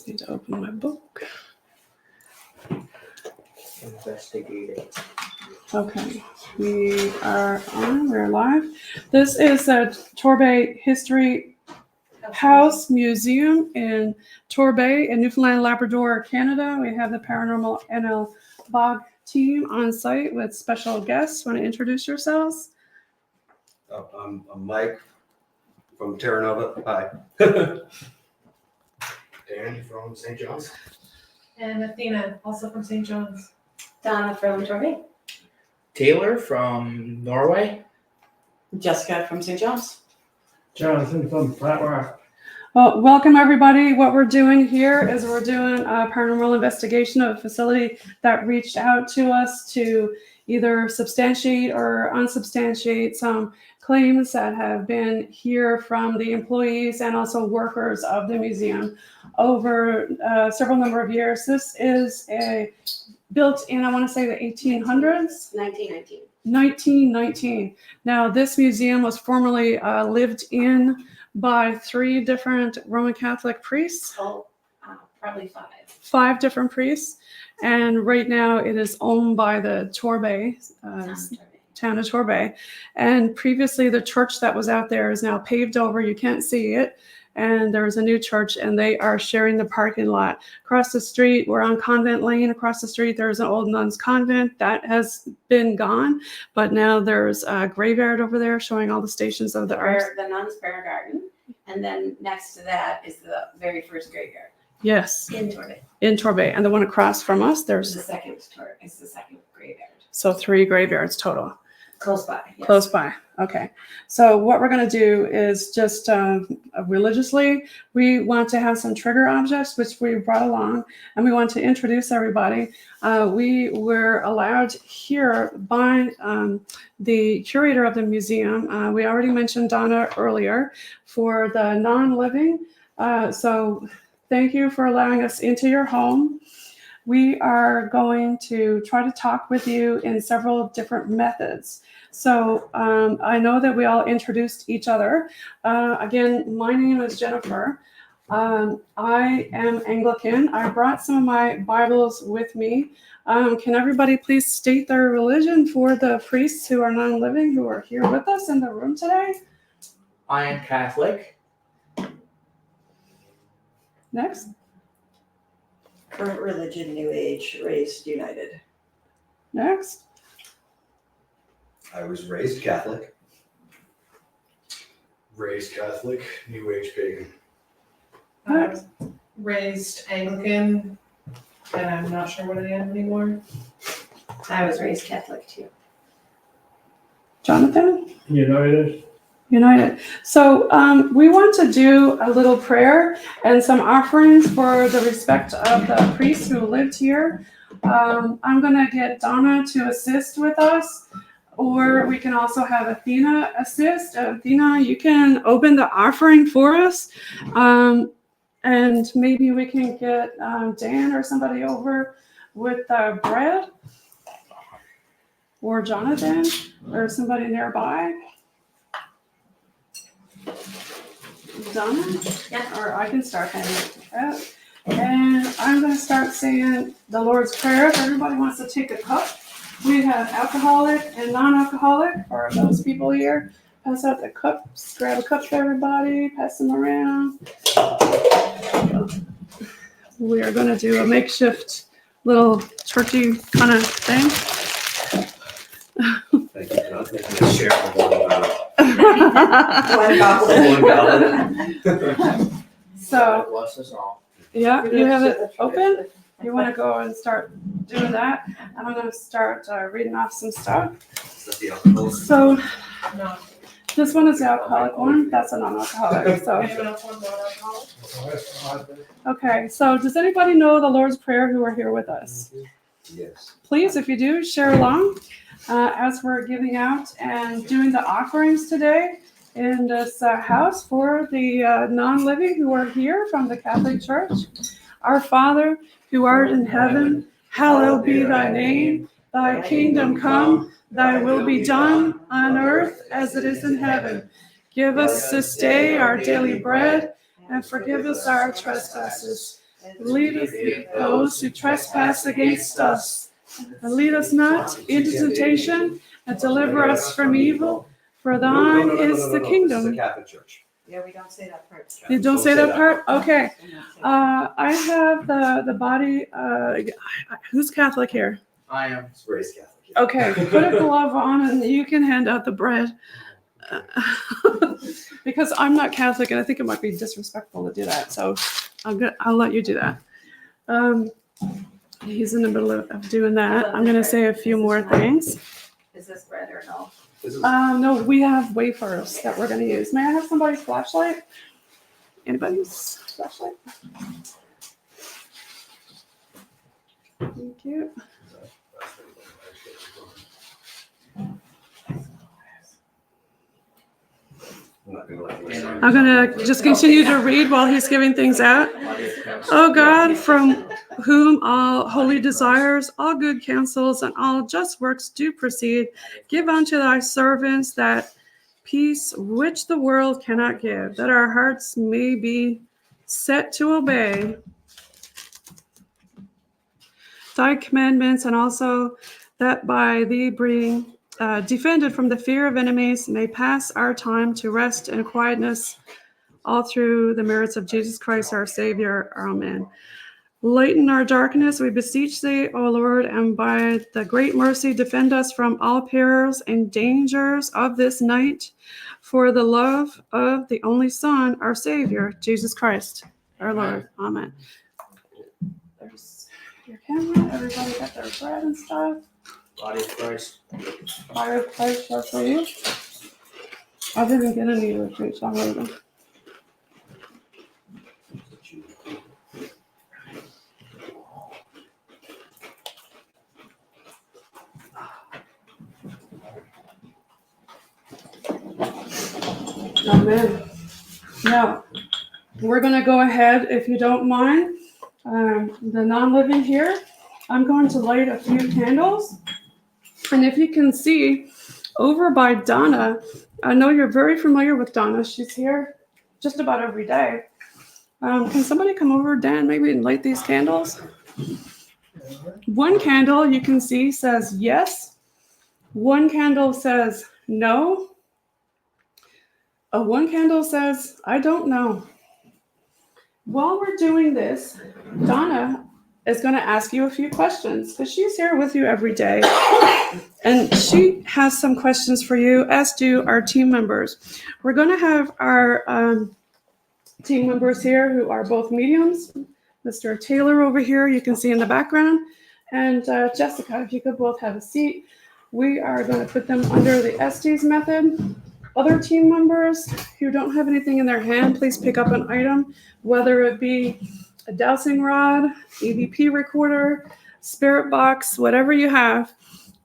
just need to open my book. Investigator. Okay, we're live. This is the Torbay History House Museum in Torbay in Newfoundland, Labrador, Canada. We have the Paranormal PNL BOG team on site with special guests. Want to introduce yourselves? Oh, I'm Mike from Terra Nova. Hi. Dan from St. John's. And Athena, also from St. John's. Donna from Torbay. Taylor from Norway. Jessica from St. John's. Jonathan from Flat Rock. Well, welcome everybody. What we're doing here is we're doing a paranormal investigation of a facility that reached out to us to either substantiate or unsubstantiate some claims that have been here from the employees and also workers of the museum over several number of years. This is built in, I want to say, the 1800s? 1919. 1919. Now, this museum was formerly lived in by 3 different Roman Catholic priests. Oh, probably 5. 5 different priests. And right now it is owned by the Torbay, town of Torbay. And previously the church that was out there is now paved over. You can't see it. And there's a new church and they are sharing the parking lot. Across the street, we're on Convent Lane. Across the street, there's an old nuns convent that has been gone. But now there's a graveyard over there showing all the stations of the arts. The nuns' prayer garden. And then next to that is the very first graveyard. Yes, In Torbay. in Torbay. And the one across from us, It's there's the second graveyard. so 3 graveyards total. Close by. Yes. Close by. Okay. So what we're going to do is just religiously, we want to have some trigger objects, which we brought along, and we want to introduce everybody. We were allowed here by the curator of the museum. We already mentioned Donna earlier for the non-living. So thank you for allowing us into your home. We are going to try to talk with you in several different methods. So I know that we all introduced each other. Again, my name is Jennifer. I am Anglican. I brought some of my Bibles with me. Can everybody please state their religion for the priests who are non-living, who are here with us in the room today? I am Catholic. Next. Current religion, New Age, raised United. Next. I was raised Catholic. Raised Catholic, New Age pagan. Raised Anglican, and I'm not sure what I am anymore. I was raised Catholic too. Jonathan? United. United. So we want to do a little prayer and some offerings for the respect of the priests who lived here. I'm going to get Donna to assist with us, or we can also have Athena assist. Athena, you can open the offering for us, and maybe we can get Dan or somebody over with bread, or Jonathan, or somebody nearby. Donna? Yeah. Or I can start handing it. And I'm going to start saying the Lord's Prayer. If everybody wants to take a cup, we have alcoholic and non-alcoholic for those people here. Pass out the cups. Grab a cup for everybody. Pass them around. We are going to do a makeshift little turkey kind of thing. Thank you, John. Thank you. Share One goblet. So, Bless us all. yeah, you have it open. You want to go and start doing that? And I'm going to start reading off some stuff. So No. this one is the alcoholic one. That's a non-alcoholic. So Anyone else want non-alcoholic? okay. So does anybody know the Lord's Prayer who are here with us? Yes. Please, if you do, share along as we're giving out and doing the offerings today in this house for the non-living who are here from the Catholic Church. Our Father, who art in heaven, hallowed be thy name. Thy kingdom come, thy will be done on earth as it is in heaven. Give us this day our daily bread, and forgive us our trespasses, Lead us those who trespass against us. And lead us not into temptation, and deliver us from evil. For thine is the This is a kingdom. Catholic church. Yeah, we don't say that part. You don't say that part? Okay. I have the body, who's Catholic here? I am. It's raised Catholic. Okay, put a glove on and you can hand out the bread. Because I'm not Catholic and I think it might be disrespectful to do that. So I'll let you do that. He's in the middle of doing that. I'm going to say a few more things. Is this bread or no? This is No, we have wafers that we're going to use. May I have somebody's flashlight? Anybody's flashlight? Thank you. I'm not gonna let you. I'm going to just continue to read while he's giving things out. O God, from whom all holy desires, all good counsels, and all just works do proceed, give unto thy servants that peace which the world cannot give, that our hearts may be set to obey thy commandments, and also that by thee being defended from the fear of enemies, may pass our time to rest and quietness, all through the merits of Jesus Christ our Savior. Amen. Lighten our darkness, we beseech thee, O Lord, and by the great mercy defend us from all perils and dangers of this night, for the love of the only Son, our Savior, Jesus Christ, our Lord. Amen. There's your camera. Everybody got their bread and stuff. Body of Christ. Fire of Christ just for you. I didn't get any of the fruits. I'll leave them. Amen. Now, we're going to go ahead, if you don't mind, the non-living here. I'm going to light a few candles. And if you can see, over by Donna, I know you're very familiar with Donna. She's here just about every day. Can somebody come over, Dan, maybe and light these candles? One candle you can see says yes. One candle says no. One candle says, I don't know. While we're doing this, Donna is going to ask you a few questions because she's here with you every day. And she has some questions for you, as do our team members. We're going to have our team members here who are both mediums. Mr. Taylor over here, you can see in the background. And Jessica, if you could both have a seat. We are going to put them under the Estes method. Other team members who don't have anything in their hand, please pick up an item, whether it be a dowsing rod, EVP recorder, spirit box, whatever you have.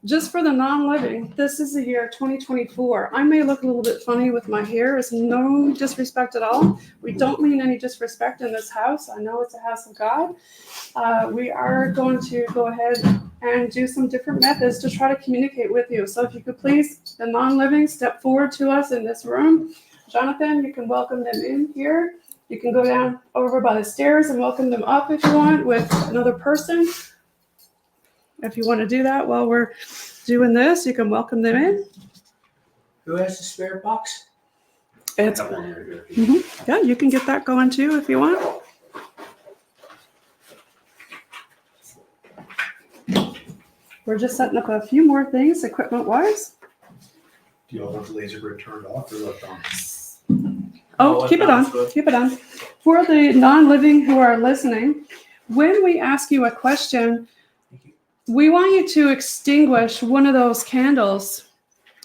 Just for the non-living, this is the year 2024. I may look a little bit funny with my hair. It's no disrespect at all. We don't mean any disrespect in this house. I know it's a house of God. We are going to go ahead and do some different methods to try to communicate with you. So if you could please, the non-living, step forward to us in this room. Jonathan, you can welcome them in here. You can go down over by the stairs and welcome them up if you want with another person. If you want to do that while we're doing this, you can welcome them in. Who has the spirit box? It's yeah, you can get that going too if you want. We're just setting up a few more things equipment-wise. Do you all want the laser grid turned off or left on? Oh, keep it on. Keep it on. For the non-living who are listening, when we ask you a question, we want you to extinguish one of those candles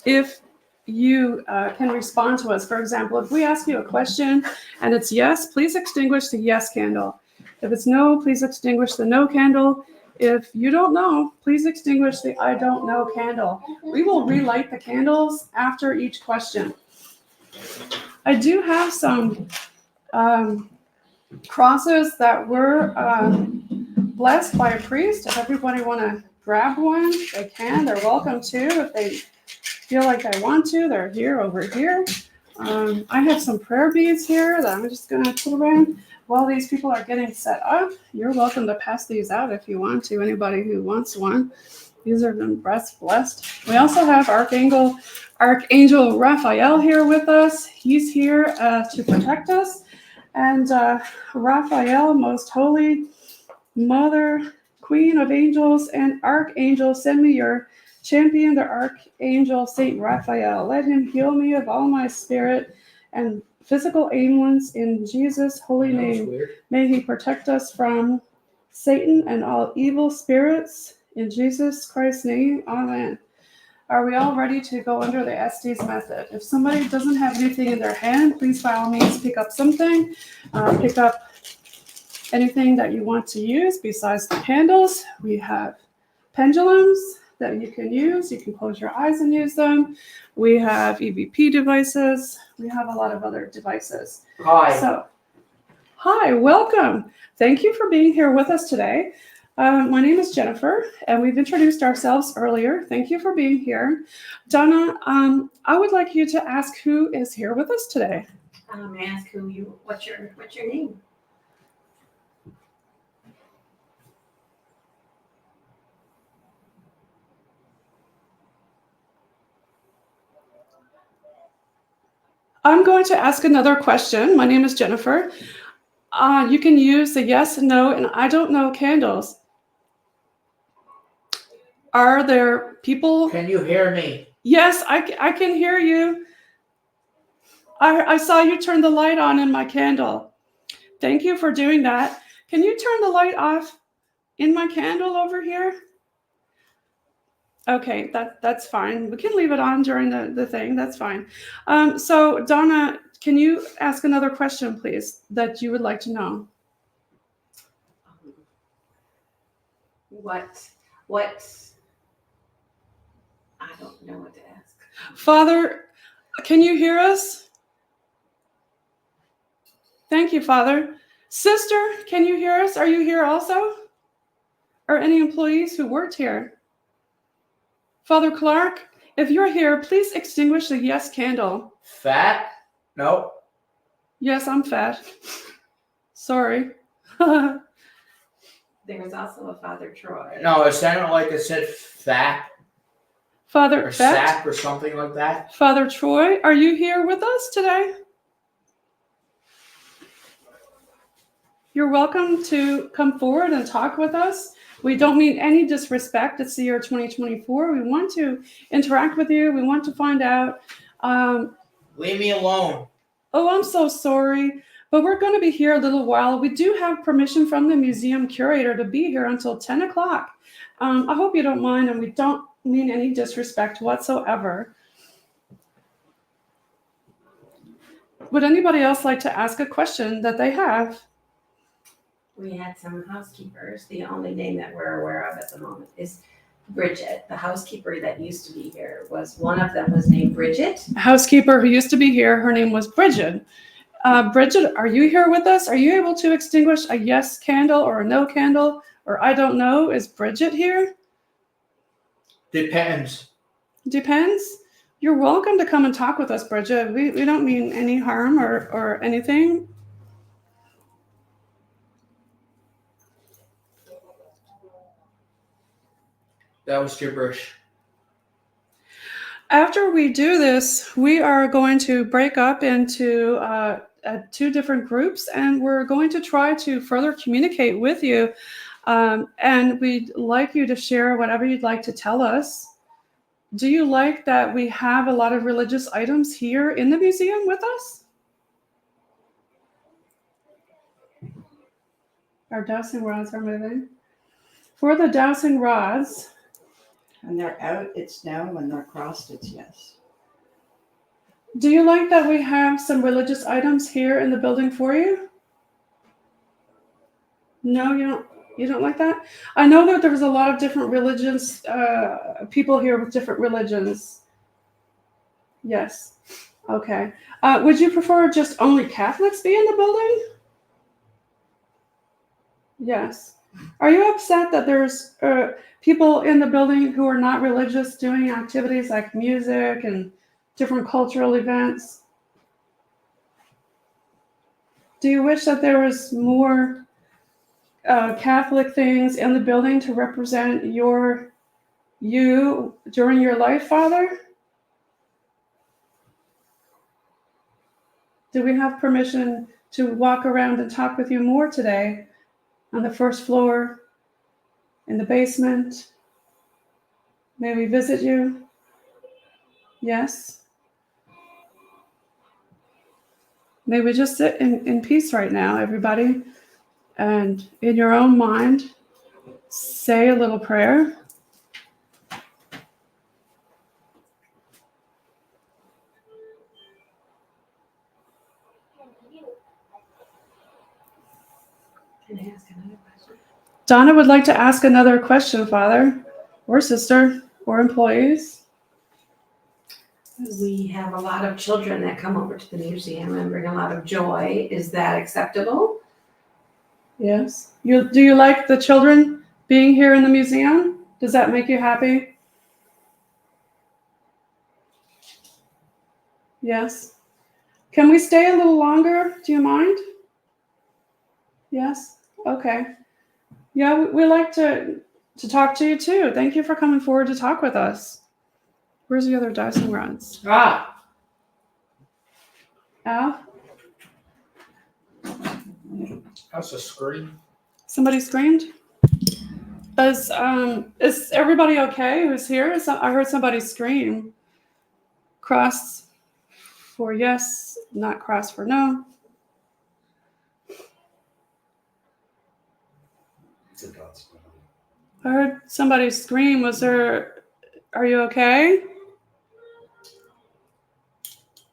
if you can respond to us. For example, if we ask you a question and it's yes, please extinguish the yes candle. If it's no, please extinguish the no candle. If you don't know, please extinguish the I don't know candle. We will relight the candles after each question. I do have some crosses that were blessed by a priest. If everybody want to grab one, they can. They're welcome to. If they feel like they want to, they're here over here. I have some prayer beads here that I'm just going to put around while these people are getting set up. You're welcome to pass these out if you want to, anybody who wants one. These are been blessed. We also have Archangel Raphael here with us. He's here to protect us. And Raphael, most holy Mother, Queen of Angels, and Archangel, send me your champion, the Archangel Saint Raphael. Let him heal me of all my spirit and physical ailments in Jesus' holy That was name. weird. May he protect us from Satan and all evil spirits. In Jesus Christ's name, amen. Are we all ready to go under the Estes method? If somebody doesn't have anything in their hand, please by all means pick up something. Pick up anything that you want to use besides the candles. We have pendulums that you can use. You can close your eyes and use them. We have EVP devices. We have a lot of other devices. Hi. So, hi, welcome. Thank you for being here with us today. My name is Jennifer, and we've introduced ourselves earlier. Thank you for being here. Donna, I would like you to ask who is here with us today. May I ask what's your name? I'm going to ask another question. My name is Jennifer. You can use the yes, no, and I don't know candles. Are there people? Can you hear me? Yes, I can hear you. I saw you turn the light on in my candle. Thank you for doing that. Can you turn the light off in my candle over here? Okay, that's fine. We can leave it on during the thing. That's fine. So Donna, can you ask another question, please, that you would like to know? What? I don't know what to ask. Father, can you hear us? Thank you, Father. Sister, can you hear us? Are you here also? Or any employees who worked here? Father Clark, if you're here, please extinguish the yes candle. Fat? Nope. Yes, I'm fat. Sorry. There was also a Father Troy. No, it sounded like it said fat Father or Fat? sap or something like that. Father Troy, are you here with us today? You're welcome to come forward and talk with us. We don't mean any disrespect. It's the year 2024. We want to interact with you. We want to find out. Leave me alone. Oh, I'm so sorry, but we're going to be here a little while. We do have permission from the museum curator to be here until 10 o'clock. I hope you don't mind, and we don't mean any disrespect whatsoever. Would anybody else like to ask a question that they have? We had some housekeepers. The only name that we're aware of at the moment is Bridget. The housekeeper that used to be here one of them was named Bridget. A housekeeper who used to be here, her name was Bridget. Bridget, are you here with us? Are you able to extinguish a yes candle or a no candle? Or I don't know, is Bridget here? Depends. Depends. You're welcome to come and talk with us, Bridget. We don't mean any harm or anything. That was gibberish. After we do this, we are going to break up into two different groups, and we're going to try to further communicate with you. And we'd like you to share whatever you'd like to tell us. Do you like that we have a lot of religious items here in the museum with us? Our dowsing rods are moving. For the dowsing rods, When they're out, it's no. When they're crossed, it's yes. do you like that we have some religious items here in the building for you? No, you don't like that? I know that there was a lot of different religions, people here with different religions. Yes. Okay. Would you prefer just only Catholics be in the building? Yes. Are you upset that there's people in the building who are not religious doing activities like music and different cultural events? Do you wish that there was more Catholic things in the building to represent you during your life, Father? Do we have permission to walk around and talk with you more today on the first floor, in the basement? May we visit you? Yes? May we just sit in peace right now, everybody, and in your own mind, say a little prayer. Can I ask another question? Donna would like to ask another question, Father, or sister, or employees. We have a lot of children that come over to the museum and bring a lot of joy. Is that acceptable? Yes. Do you like the children being here in the museum? Does that make you happy? Yes. Can we stay a little longer? Do you mind? Yes. Okay. Yeah, we like to talk to you too. Thank you for coming forward to talk with us. Where's the other dicing rods? Ah, Al? that's a scream. Somebody screamed? Is everybody okay who's here? I heard somebody scream. Cross for yes, not cross for no. It's a God's plan. I heard somebody scream. Are you okay?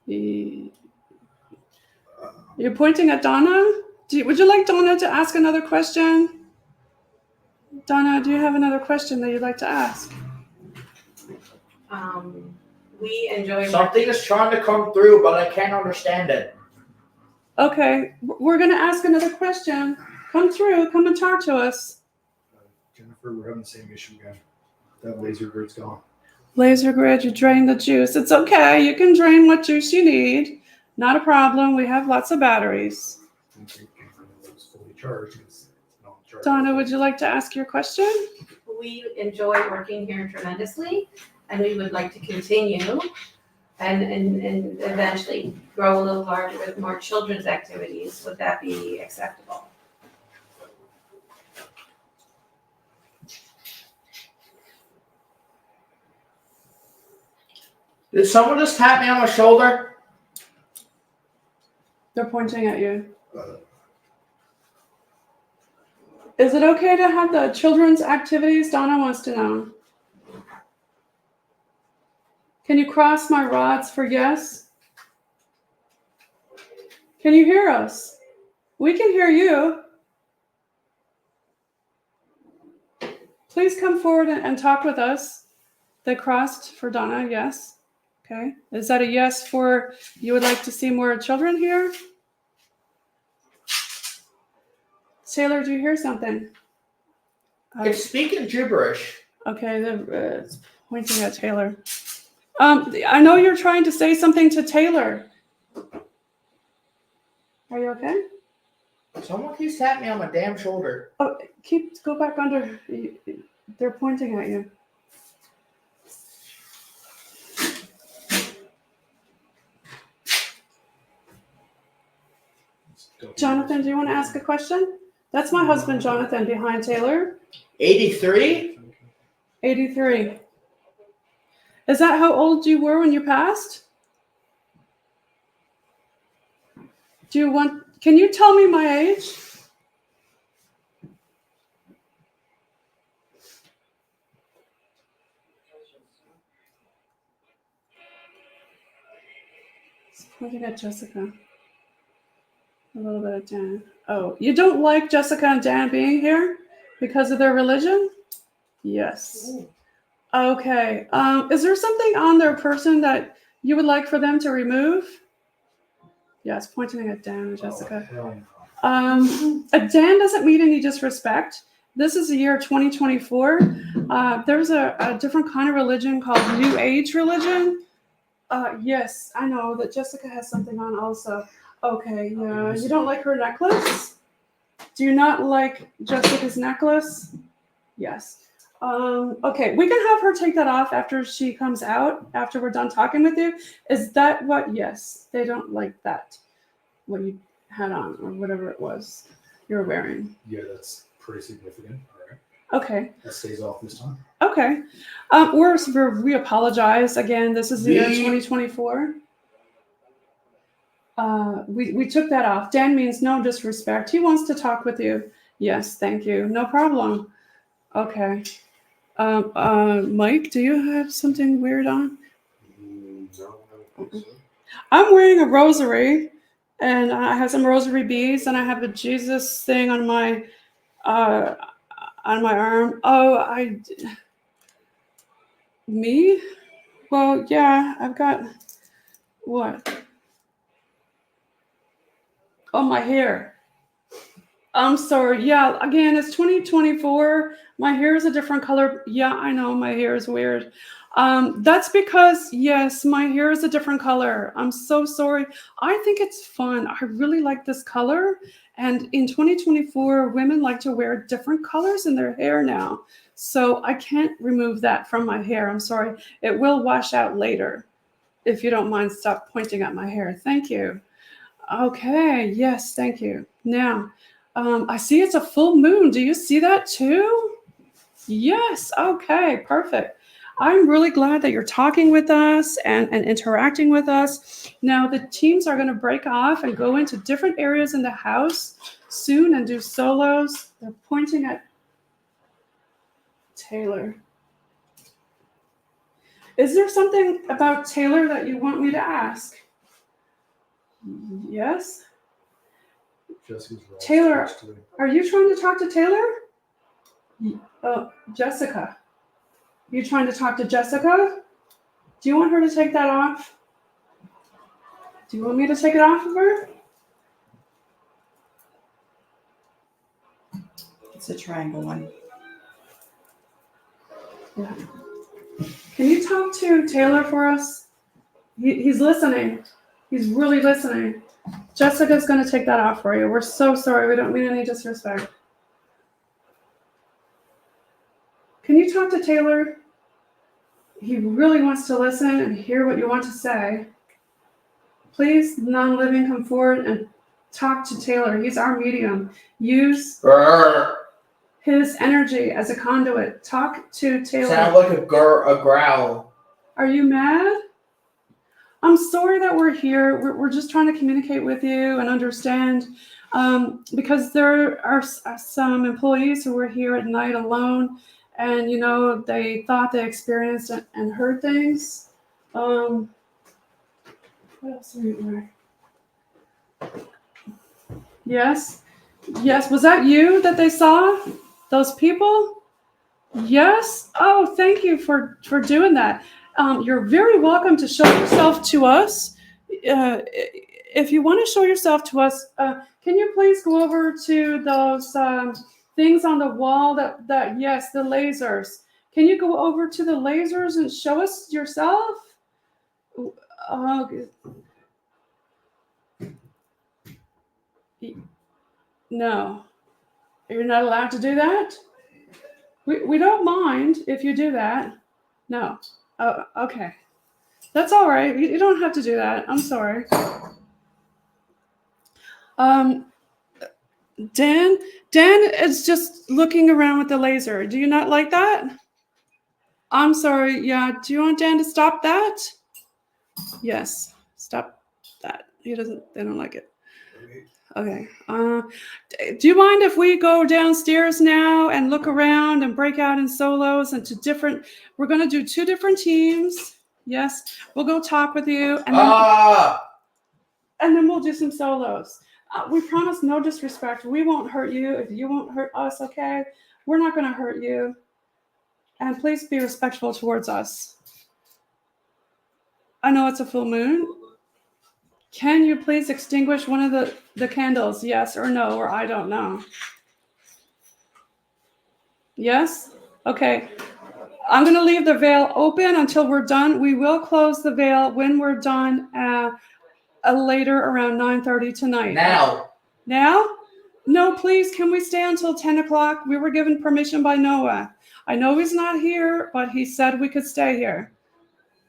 You're pointing at Donna? Would you like Donna to ask another question? Donna, do you have another question that you'd like to ask? We enjoy Something is trying to come through, but I can't understand it. Okay, we're going to ask another question. Come through. Come and talk to us. Jennifer, we're having the same issue again. That laser grid's gone. Laser grid, you drain the juice. It's okay. You can drain what juice you need. Not a problem. We have lots of batteries. It's fully charged. It's not charged. Donna, would you like to ask your question? We enjoy working here tremendously, and we would like to continue and eventually grow a little larger with more children's activities. Would that be acceptable? Did someone just tap me on my shoulder? They're pointing at you. Uh, Is it okay to have the children's activities? Donna wants to know. Can you cross my rods for yes? Can you hear us? We can hear you. Please come forward and talk with us. They crossed for Donna, yes. Okay. Is that a yes for you would like to see more children here? Taylor, do you hear something? It's speaking gibberish. Okay, it's pointing at Taylor. I know you're trying to say something to Taylor. Are you okay? Someone keeps tapping me on my damn shoulder. Oh, go back under. They're pointing at you. Jonathan, do you want to ask a question? That's my husband, Jonathan, behind Taylor. 83? 83. Is that how old you were when you passed? Can you tell me my age? It's pointing at Jessica. A little bit of Dan. Oh, you don't like Jessica and Dan being here because of their religion? Yes. Okay. Is there something on their person that you would like for them to remove? Yes, pointing at Dan and Jessica. Dan doesn't mean any disrespect. This is the year 2024. There's a different kind of religion called New Age religion. Yes, I know that Jessica has something on also. Okay, yeah. You don't like her necklace? Do you not like Jessica's necklace? Yes. Okay, we can have her take that off after she comes out, after we're done talking with you. Is that what? Yes, they don't like that, what you had on, or whatever it was you're wearing. Yeah, that's pretty significant. All right. Okay. That stays off this time. Okay. We apologize again. This is the year 2024. We took that off. Dan means no disrespect. He wants to talk with you. Yes, thank you. No problem. Okay. Mike, do you have something weird on? No, I don't think so. I'm wearing a rosary, and I have some rosary beads, and I have a Jesus thing on my arm. Oh, me? Well, yeah, I've got what? Oh, my hair. I'm sorry. Yeah, again, it's 2024. My hair is a different color. Yeah, I know my hair is weird. That's because, yes, my hair is a different color. I'm so sorry. I think it's fun. I really like this color. And in 2024, women like to wear different colors in their hair now. So I can't remove that from my hair. I'm sorry. It will wash out later. If you don't mind, stop pointing at my hair. Thank you. Okay. Yes, thank you. Now, I see it's a full moon. Do you see that too? Yes. Okay. Perfect. I'm really glad that you're talking with us and interacting with us. Now, the teams are going to break off and go into different areas in the house soon and do solos. They're pointing at Taylor. Is there something about Taylor that you want me to ask? Yes? Jessica's right. Taylor, are you trying to talk to Taylor? Oh, Jessica. You trying to talk to Jessica? Do you want her to take that off? Do you want me to take it off of her? It's a triangle one. Yeah. Can you talk to Taylor for us? He's listening. He's really listening. Jessica's going to take that off for you. We're so sorry. We don't mean any disrespect. Can you talk to Taylor? He really wants to listen and hear what you want to say. Please, non-living, come forward and talk to Taylor. He's our medium. Use his energy as a conduit. Talk to Taylor. Sound like a growl. Are you mad? I'm sorry that we're here. We're just trying to communicate with you and understand, because there are some employees who were here at night alone, and they thought they experienced and heard things. What else are you wearing? Yes. Was that you that they saw? Those people? Yes. Oh, thank you for doing that. You're very welcome to show yourself to us. If you want to show yourself to us, can you please go over to those things on the wall that yes, the lasers. Can you go over to the lasers and show us yourself? No, you're not allowed to do that. We don't mind if you do that. No. Oh, okay. That's all right. You don't have to do that. I'm sorry. Dan is just looking around with the laser. Do you not like that? I'm sorry. Yeah. Do you want Dan to stop that? Yes. Stop that. They don't like it. Okay. Do you mind if we go downstairs now and look around and break out in solos into different, we're going to do 2 different teams. Yes. We'll go talk with you. And then we'll do some solos. We promise no disrespect. We won't hurt you if you won't hurt us, okay? We're not going to hurt you. And please be respectful towards us. I know it's a full moon. Can you please extinguish one of the candles? Yes or no, or I don't know. Yes? Okay. I'm going to leave the veil open until we're done. We will close the veil when we're done. later around 9:30 tonight. Now. Now? No, please, can we stay until 10 o'clock? We were given permission by Noah. I know he's not here, but he said we could stay here.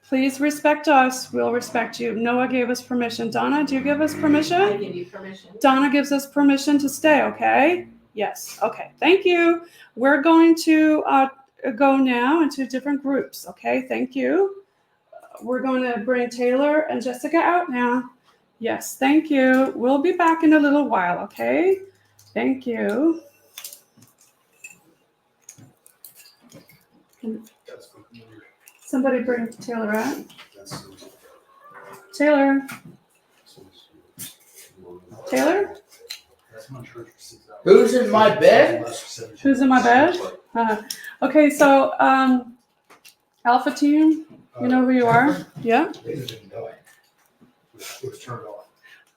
Please respect us. We'll respect you. Noah gave us permission. Donna, do you give us I permission? give you permission. Donna gives us permission to stay, okay? Yes, okay, thank you. We're going to go now into different groups, okay? Thank you. We're going to bring Taylor and Jessica out now. Yes, thank you. We'll be back in a little while, okay? Thank you. That's fucking weird. Somebody bring Taylor out. That's Taylor, Taylor? That's my church for 6 hours. Who's in my bed? Who's in my bed? Okay, so Alpha Team, you know who you are? Yeah? Laser didn't die. It was turned off.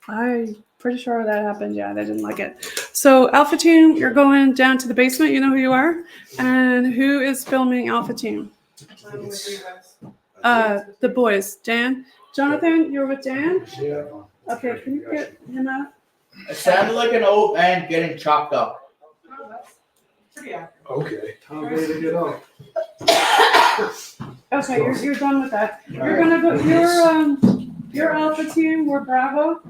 I'm pretty sure that happened. Yeah, they didn't like it. So Alpha Team, you're going down to the basement. You know who you are? And who is filming Alpha Team? I'm with you guys. The boys. Dan? Jonathan, you're with Dan? Yeah. Okay, can you get him out? It sounded like an old man getting chopped up. Oh, that's pretty accurate. Okay. Time ready to get up. Okay, you're done with that. You're gonna go. You're Alpha Team. We're Bravo.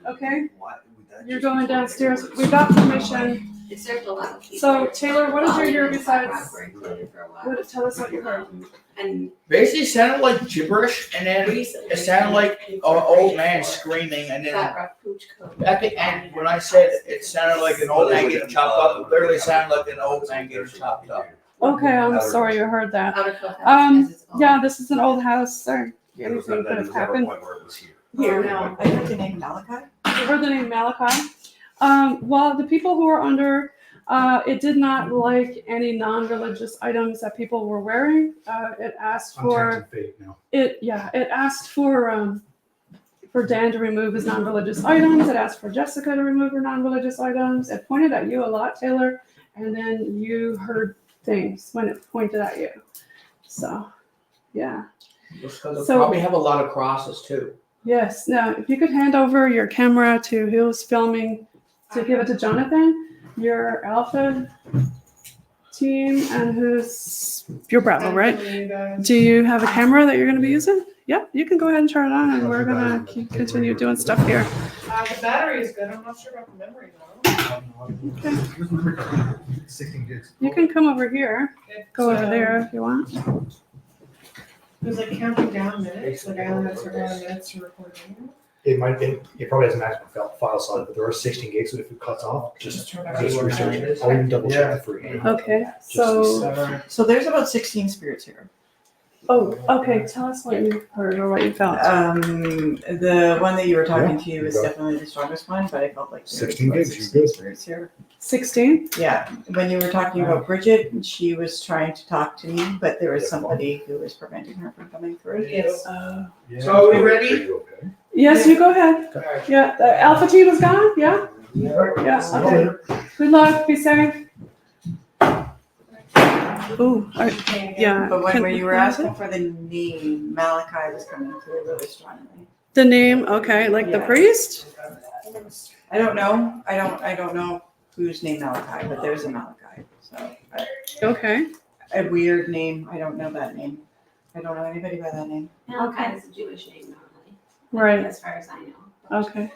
Okay, you're going downstairs. We got permission. It served a lot of people. So Taylor, what did you hear besides? Were included for a while. What? Tell us what you heard. And Basically, it sounded like gibberish, and then it sounded like an old man screaming, and then Fat rock pooch code. at the end, when I said it sounded like an old man getting chopped up, it literally sounded like an old man getting chopped up. Okay, I'm sorry you heard that. Out of Cliff House Um, has its own- Yeah, this is an old house. Sorry, anything could have happened. Here, no, I heard the name Malachi. You heard the name Malachi. Well, the people who are under, it did not like any non-religious items that people were wearing. It asked I'm for tempting fate now. it asked for Dan to remove his non-religious items. It asked for Jessica to remove her non-religious items. It pointed at you a lot, Taylor, and then you heard things when it pointed at you. So, yeah. Because So- they'll probably have a lot of crosses too. Yes. Now, if you could hand over your camera to who's filming, to give it to Jonathan, your Alpha Team, and who's your Bravo, right? You guys. Do you have a camera that you're going to be using? Yep, you can go ahead and turn it on, and we're going to continue doing stuff here. The battery is good. I'm not sure about the memory though. Here's my record. 16 gigs. You can come over here, It's, go over there if you want. There's like counting down minutes, like I only have to down minutes to record video. It probably has a maximum file size, but there are 16 gigs, so if it cuts off, just turn back research on. it. I'll even double check it for you. Okay, so, So there's about 16 spirits here. okay, tell us what you heard or what you felt. The one that you were talking to was okay. definitely the strongest one, but I felt like there was 16 about gigs, 16 you're good. spirits here. 16? Yeah, when you were talking about Bridget, she was trying to talk to me, but there was somebody who was preventing her from coming through. Yes. So are we ready? Yes, you go ahead. Yeah, the Alpha Team is gone? Yeah? Yeah, okay. Good luck, be safe. Ooh, yeah. But when Can- you were asking for the name, Malachi was coming through really strongly. The name, okay, like the Yeah. priest? I don't know. I don't know who's named Malachi, but there's a Malachi. So Okay. a weird name. I don't know that name. I don't know anybody by that name. Malachi is a Jewish name normally, Right, as far as I know. okay.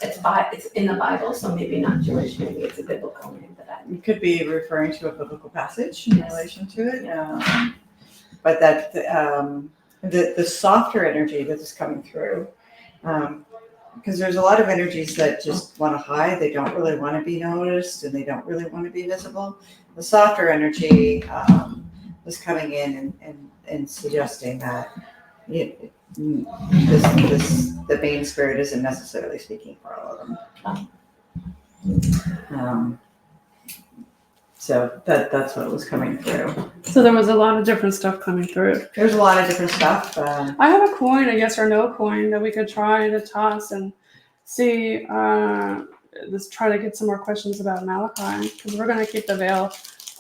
It's in the Bible, so maybe not Jewish, maybe it's a biblical name, but I. It could be referring to a biblical passage in Yes. relation to it. But that the softer energy that is coming through, because there's a lot of energies that just want to hide. They don't really want to be noticed, and they don't really want to be visible. The softer energy was coming in and suggesting that the main spirit isn't necessarily speaking for all of them. So that's what was coming through. So there was a lot of different stuff coming through. There's a lot of different stuff. I have a coin, a yes or no coin that we could try to toss and see, let's try to get some more questions about Malachi, because we're going to keep the veil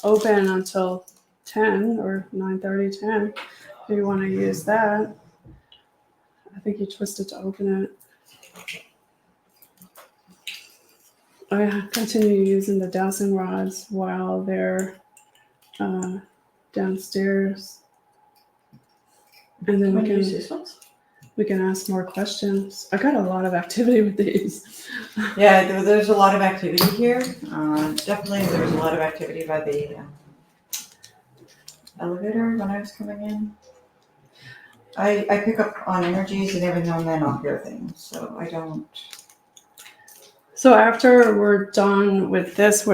open until 10 or 9:30, 10. If you want to use that. I think you twisted to open it. I continue using the dowsing rods while they're downstairs. And then Wanna use these ones? we can ask more questions. I got a lot of activity with these. Yeah, there's a lot of activity here. Definitely there's a lot of activity by the elevator when I was coming in. I pick up on energies and every now and then I'll hear things, so I don't. So after we're done with this,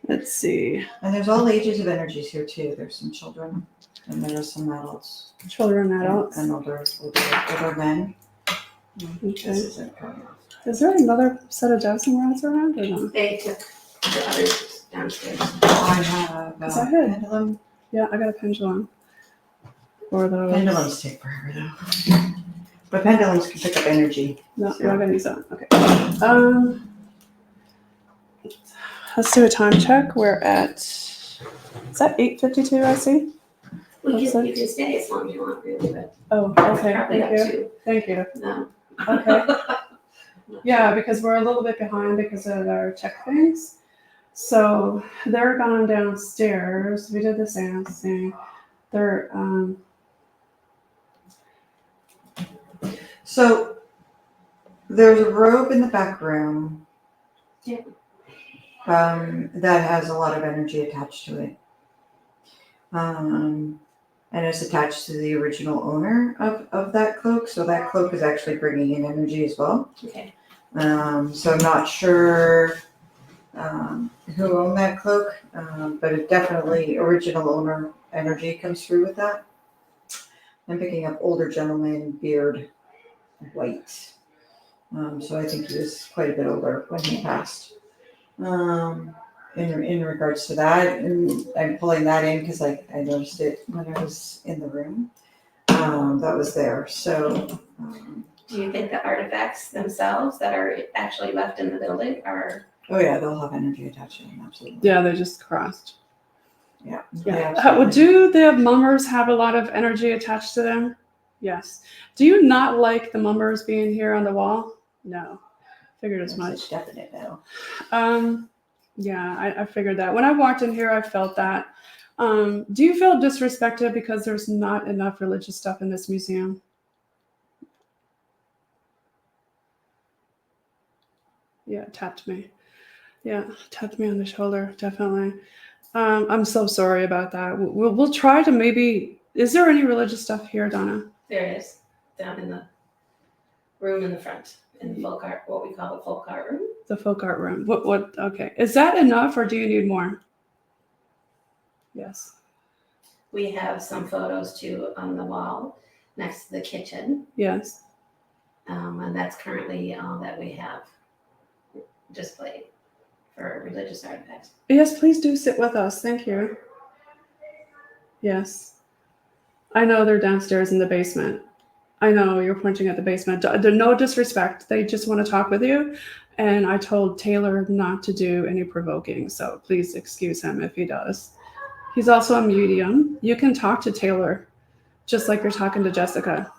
let's see, And there's all ages of energies here too. There's some children and there's some adults. children, adults. And older men. Okay. This isn't coming off. Is there another set of dowsing rods around or no? They took the others downstairs. I have Is that it? pendulum. Yeah, I got a pendulum. Or those. Pendulums take forever though. But pendulums can pick up energy. No, we're not gonna use that. Okay. Let's do a time check. We're at, is that 8:52 I see? You can stay as long as you want, really, but Oh, okay, probably thank up you. to, Thank you. no. Okay. Yeah, because we're a little bit behind because of our check things. So they're gone downstairs. We did the seance thing. They're, So there's a robe in the back room. Yeah. That has a lot of energy attached to it. And it's attached to the original owner of that cloak. So that cloak is actually bringing in energy as well. Okay. So I'm not sure who owned that cloak, but it definitely original owner energy comes through with that. I'm picking up older gentleman, beard, white. So I think he was quite a bit older when he passed. In regards to that, and I'm pulling that in because I noticed it when I was in the room. That was there. So. Do you think the artifacts themselves that are actually left in the building are? Oh yeah, they'll have energy attached to them. Absolutely. yeah, they just crossed. Yeah. Yeah. Absolutely. Do the mummers have a lot of energy attached to them? Yes. Do you not like the mummers being here on the wall? No. Figured as That's much. a definite no. Yeah, I figured that. When I walked in here, I felt that. Do you feel disrespected because there's not enough religious stuff in this museum? Yeah, tapped me. Yeah, tapped me on the shoulder, definitely. I'm so sorry about that. We'll try to maybe. Is there any religious stuff here, Donna? There is, down in the room in the front, in the folk art, what we call the folk art room. The folk art room. What? Okay. Is that enough, or do you need more? Yes. We have some photos too on the wall next to the kitchen, Yes. and that's currently all that we have displayed for religious artifacts. Yes, please do sit with us. Thank you. Yes. I know they're downstairs in the basement. I know you're pointing at the basement. No disrespect. They just want to talk with you. And I told Taylor not to do any provoking. So please excuse him if he does. He's also a medium. You can talk to Taylor just like you're talking to Jessica.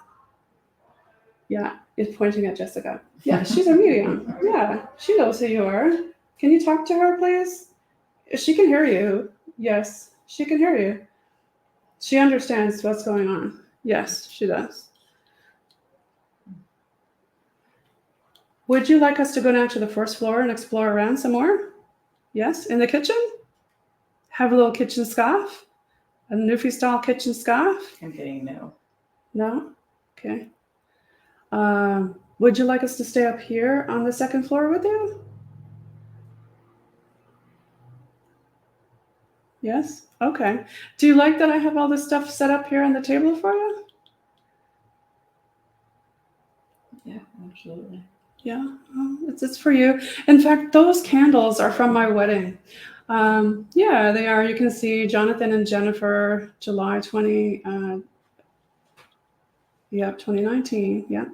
Yeah, it's pointing at Jessica. Yeah, she's a medium. Yeah, she knows who you are. Can you talk to her, please? She can hear you. Yes, she can hear you. She understands what's going on. Yes, she does. Would you like us to go down to the first floor and explore around some more? Yes, in the kitchen? Have a little kitchen scarf? A Newfie style kitchen scarf? I'm getting no. No? Okay. Would you like us to stay up here on the second floor with you? Yes? Okay. Do you like that I have all this stuff set up here on the table for you? Yeah, absolutely. Yeah, it's for you. In fact, those candles are from my wedding. Yeah, they are. You can see Jonathan and Jennifer, July 2019. Yeah.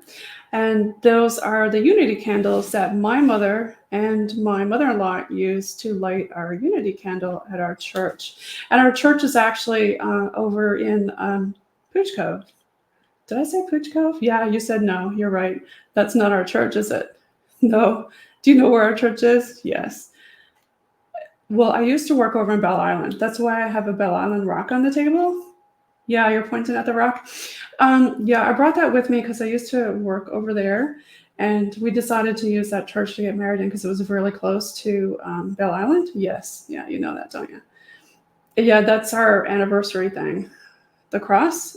And those are the unity candles that my mother and my mother-in-law used to light our unity candle at our church. And our church is actually over in Pooch Cove. Did I say Pooch Cove? Yeah, you said no. You're right. That's not our church, is it? No. Do you know where our church is? Yes. Well, I used to work over in Bell Island. That's why I have a Bell Island rock on the table. Yeah, you're pointing at the rock. Yeah, I brought that with me because I used to work over there, and we decided to use that church to get married in because it was really close to Bell Island. Yes, yeah, you know that, don't you? Yeah, that's our anniversary thing. The cross.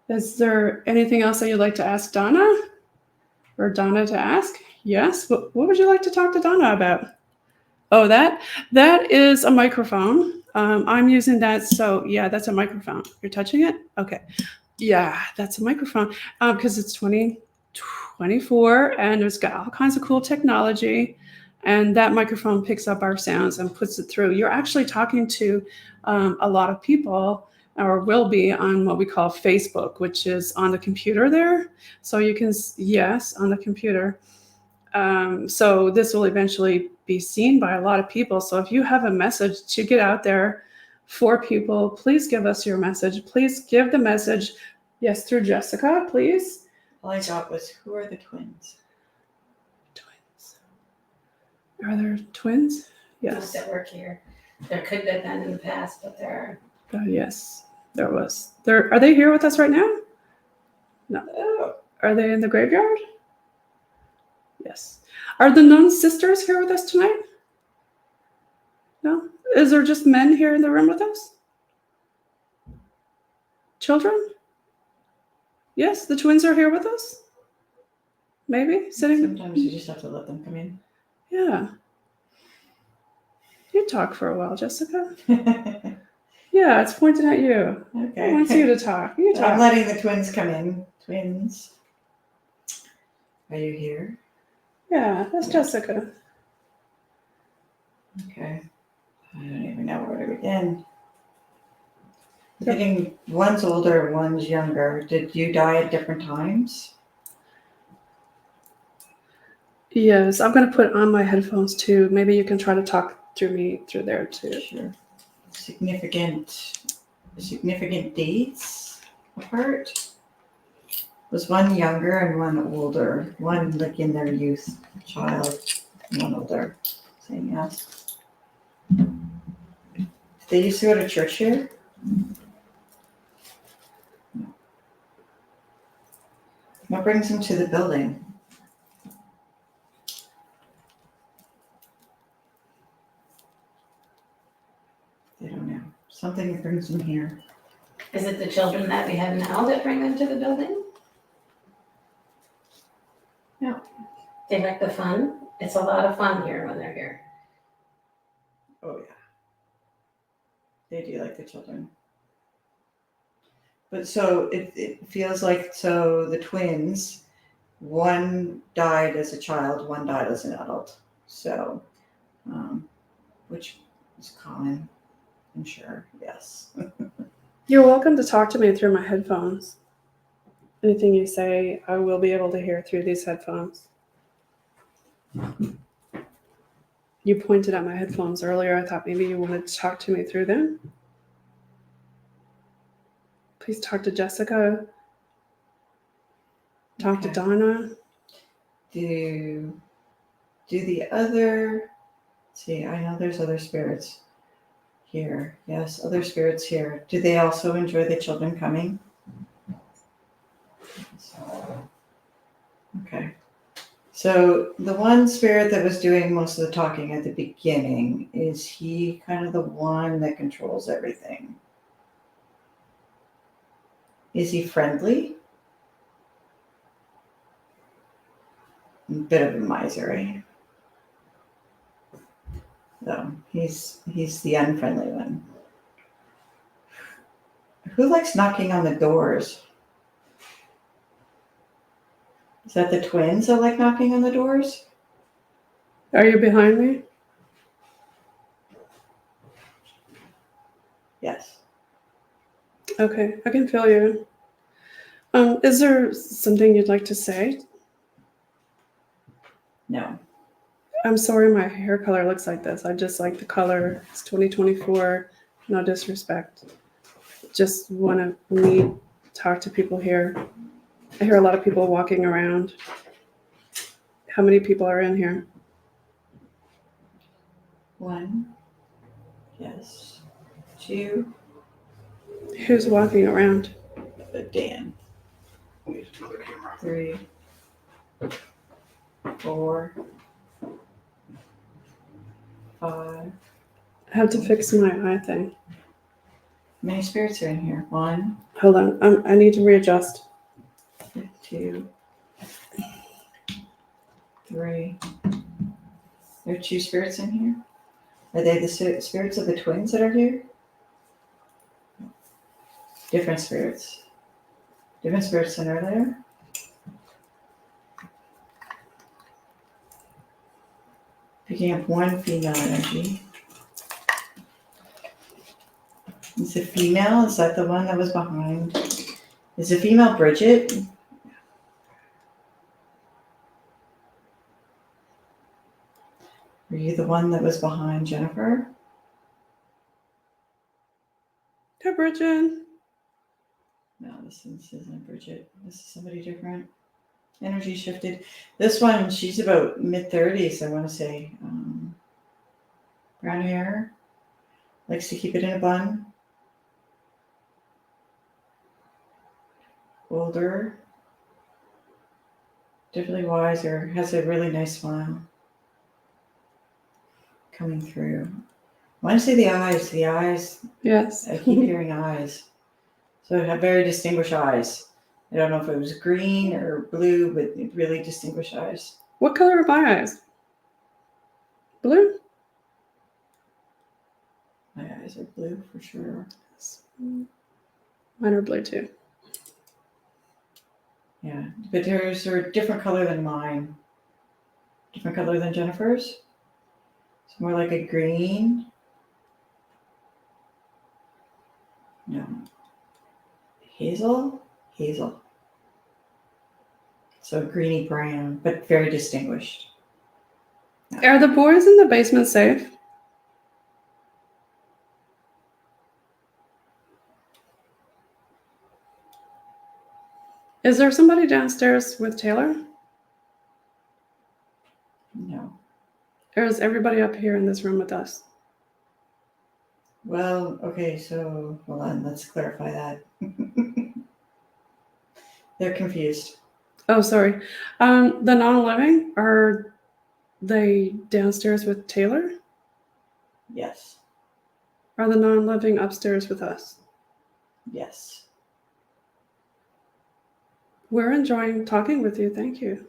Is there anything else that you'd like to ask Donna? Or Donna to ask? Yes. What would you like to talk to Donna about? Oh, that is a microphone. I'm using that. So yeah, that's a microphone. You're touching it? Okay. Yeah, that's a microphone because it's 2024 and it's got all kinds of cool technology. And that microphone picks up our sounds and puts it through. You're actually talking to a lot of people, or will be, on what we call Facebook, which is on the computer there. So you can, yes, on the computer. So this will eventually be seen by a lot of people. So if you have a message to get out there for people, please give us your message. Please give the message, yes, through Jessica, please. All I got was, who are the twins? Twins. Are there twins? Those Yes. that work here. There could have been in the past, but there Yes, there was. Are they here with us right now? No. Oh, Are they in the graveyard? Yes. Are the nun sisters here with us tonight? No? Is there just men here in the room with us? Children? Yes, the twins are here with us? Maybe? Sitting? sometimes you just have to let them come in. Yeah. You talk for a while, Jessica. Okay. Yeah, it's pointing at you. It wants you to talk. You I'm talk. letting the twins come in. Twins. Are you here? Yeah, that's Jessica. Okay. I don't even know where to begin. Yep. Getting one's older, one's younger. Did you die at different times? Yes, I'm going to put on my headphones too. Maybe you can try to talk through me through there too. Sure. Significant dates apart? Was one younger and one older? One like in their youth, child, and one older. Saying yes. Did they used to go to church here? No. What brings them to the building? They don't know. Something brings them here. is it the children that we have now that bring them to the building? No. They like the fun. It's a lot of fun here when they're here. Oh yeah. They do like the children. But so it feels like, so the twins, one died as a child, one died as an adult. So, which is common, I'm sure, yes. You're welcome to talk to me through my headphones. Anything you say, I will be able to hear through these headphones. You pointed at my headphones earlier. I thought maybe you wanted to talk to me through them. Please talk to Jessica. Talk to Okay. Donna. Do the other, see, I know there's other spirits here. Yes, other spirits here. Do they also enjoy the children coming? Okay. So the one spirit that was doing most of the talking at the beginning, is he kind of the one that controls everything? Is he friendly? A bit of a miser, eh? So he's the unfriendly one. Who likes knocking on the doors? Is that the twins that like knocking on the doors? Are you behind me? Yes. Okay, I can feel you. Is there something you'd like to say? No. I'm sorry my hair color looks like this. I just like the color. It's 2024. No disrespect. just want to meet, talk to people here. I hear a lot of people walking around. How many people are in here? 1. Yes. 2. Who's walking around? Dan. 3. 4. 5. I have to fix my eye thing. Many spirits are in here. 1, Hold on. I need to readjust. 2, 3. There are 2 spirits in here. Are they the spirits of the twins that are here? Different spirits. Different spirits than earlier. Picking up 1 female energy. Is it female? Is that the one that was behind? Is it female Bridget? Were you the one that was behind Jennifer? Hey, Bridget. No, this isn't Bridget. This is somebody different. Energy shifted. This one, she's about mid-30s, I want to say. Brown hair. Likes to keep it in a bun. Older. Definitely wiser. Has a really nice smile. Coming through. I want to say the eyes. The eyes. Yes. I keep hearing eyes. So I have very distinguished eyes. I don't know if it was green or blue, but really distinguished eyes. What color are my eyes? Blue? My eyes are blue for sure. Mine are blue too. Yeah, but hers are a different color than mine. Different color than Jennifer's. It's more like a green. No. Hazel? Hazel. So greeny brown, but very distinguished. Are the boys in the basement safe? Is there somebody downstairs with Taylor? No. Or is everybody up here in this room with us? Well, okay, so hold on, let's clarify that. They're confused. Oh, sorry. The non-living, are they downstairs with Taylor? Yes. Are the non-living upstairs with us? Yes. We're enjoying talking with you. Thank you.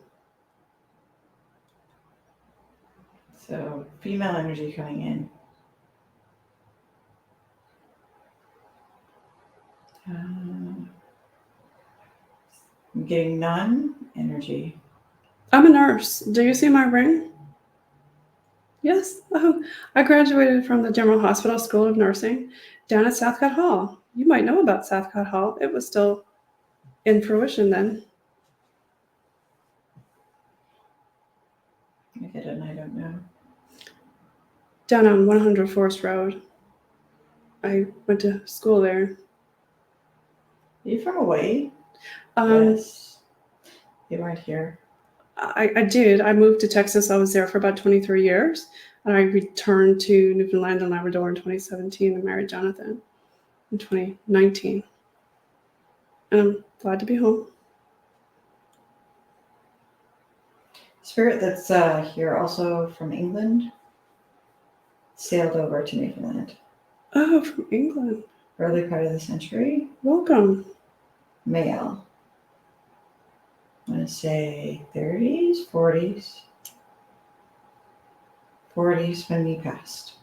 So female energy coming in. I'm getting none energy. I'm a nurse. Do you see my ring? Yes. Oh, I graduated from the General Hospital School of Nursing down at Southcott Hall. You might know about Southcott Hall. It was still in fruition then. I get it, I don't know. Down on 100 Forest Road. I went to school there. Are you from Hawaii? Yes. Yes. You weren't here. I did. I moved to Texas. I was there for about 23 years. And I returned to Newfoundland and Labrador in 2017 and married Jonathan in 2019. And I'm glad to be home. Spirit that's here also from England sailed over to Newfoundland. Oh, from England. Early part of the century. Welcome. Male. I want to say 30s, 40s. 40s when he passed.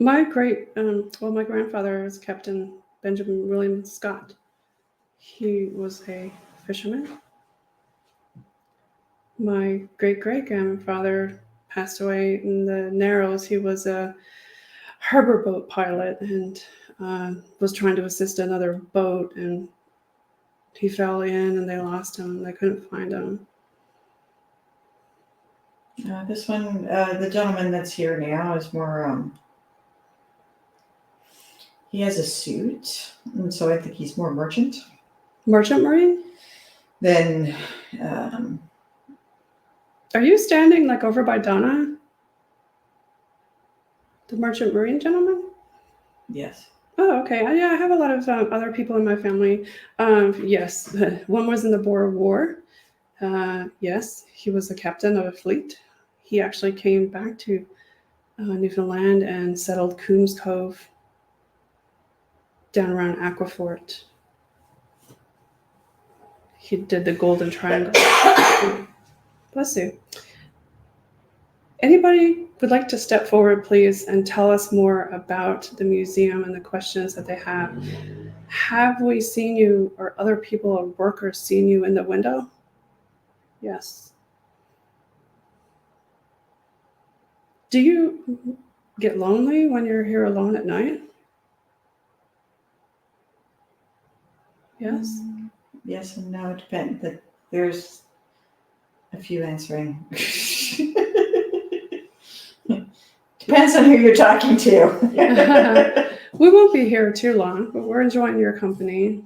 My my grandfather is Captain Benjamin William Scott. He was a fisherman. My great-great-grandfather passed away in the Narrows. He was a harbor boat pilot and was trying to assist another boat, and he fell in and they lost him. They couldn't find him. This one, the gentleman that's here now is more, He has a suit, and so I think he's more merchant Merchant Marine? than. Are you standing like over by Donna? The Merchant Marine gentleman? Yes. Oh, okay. Yeah, I have a lot of other people in my family. Yes, one was in the Boer War. Yes, he was the captain of a fleet. He actually came back to Newfoundland and settled Coombs Cove down around Aquafort. He did the Golden Triangle. Bless you. Anybody would like to step forward, please, and tell us more about the museum and the questions that they have? Have we seen you, or other people or workers seen you in the window? Yes. Do you get lonely when you're here alone at night? Yes. Yes and no. Depend. There's a few answering. Depends on who you're talking to. We won't be here too long, but we're enjoying your company.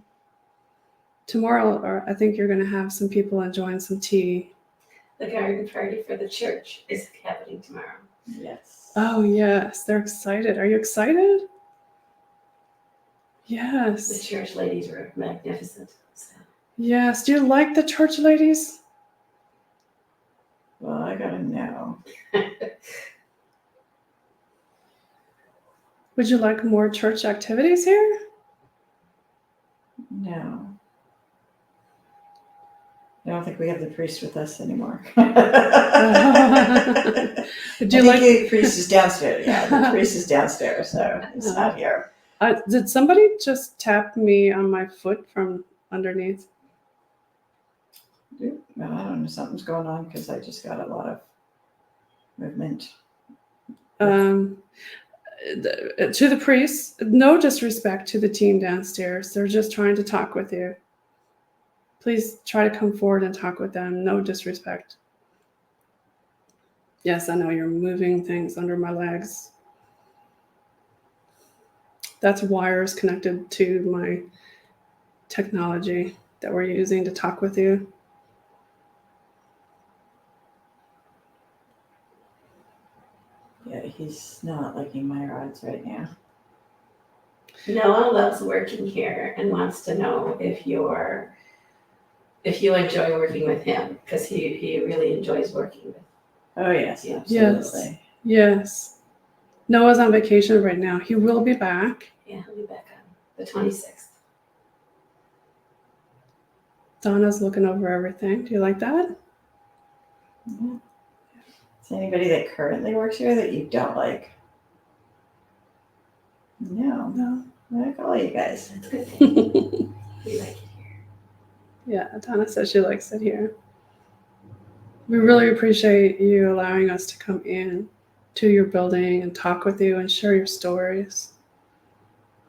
Tomorrow, I think you're going to have some people enjoying some tea. The garden party for the church is happening tomorrow. Yes. Oh, yes. They're excited. Are you excited? The Yes. church ladies were magnificent. So. Yes. Do you like the church ladies? Well, I gotta know. Would you like more church activities here? No. I don't think we have the priest with us anymore. Do you like? The priest is downstairs. Yeah, the priest is downstairs, so he's not here. Did somebody just tap me on my foot from underneath? Well, I don't know. Something's going on because I just got a lot of movement. To the priests, no disrespect to the team downstairs. They're just trying to talk with you. Please try to come forward and talk with them. No disrespect. Yes, I know you're moving things under my legs. That's wires connected to my technology that we're using to talk with you. Yeah, he's not liking my rods right now. Noah loves working here and wants to know if you enjoy working with him, because he really enjoys working with. Oh yes, Yeah. absolutely. Yes. Noah's on vacation right now. He will be back. Yeah, he'll be back on the 26th. Donna's looking over everything. Do you like that? Yeah. Is anybody that currently works here that you don't like? No. No. I like all you guys. That's good thing. We like it here. Yeah, Donna says she likes it here. We really appreciate you allowing us to come in to your building and talk with you and share your stories.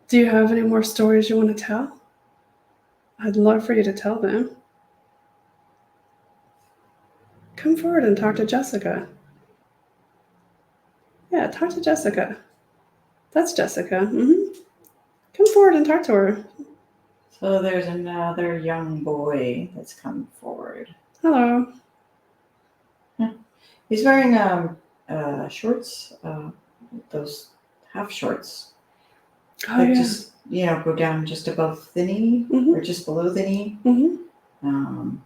Do you have any more stories you want to tell? I'd love for you to tell them. Come forward and talk to Jessica. Yeah, talk to Jessica. That's Jessica. Come forward and talk to her. So there's another young boy that's come forward. Hello. He's wearing shorts, those half shorts. Oh, That yeah. just go down just above the knee Mhm. or just below the knee. Mhm. And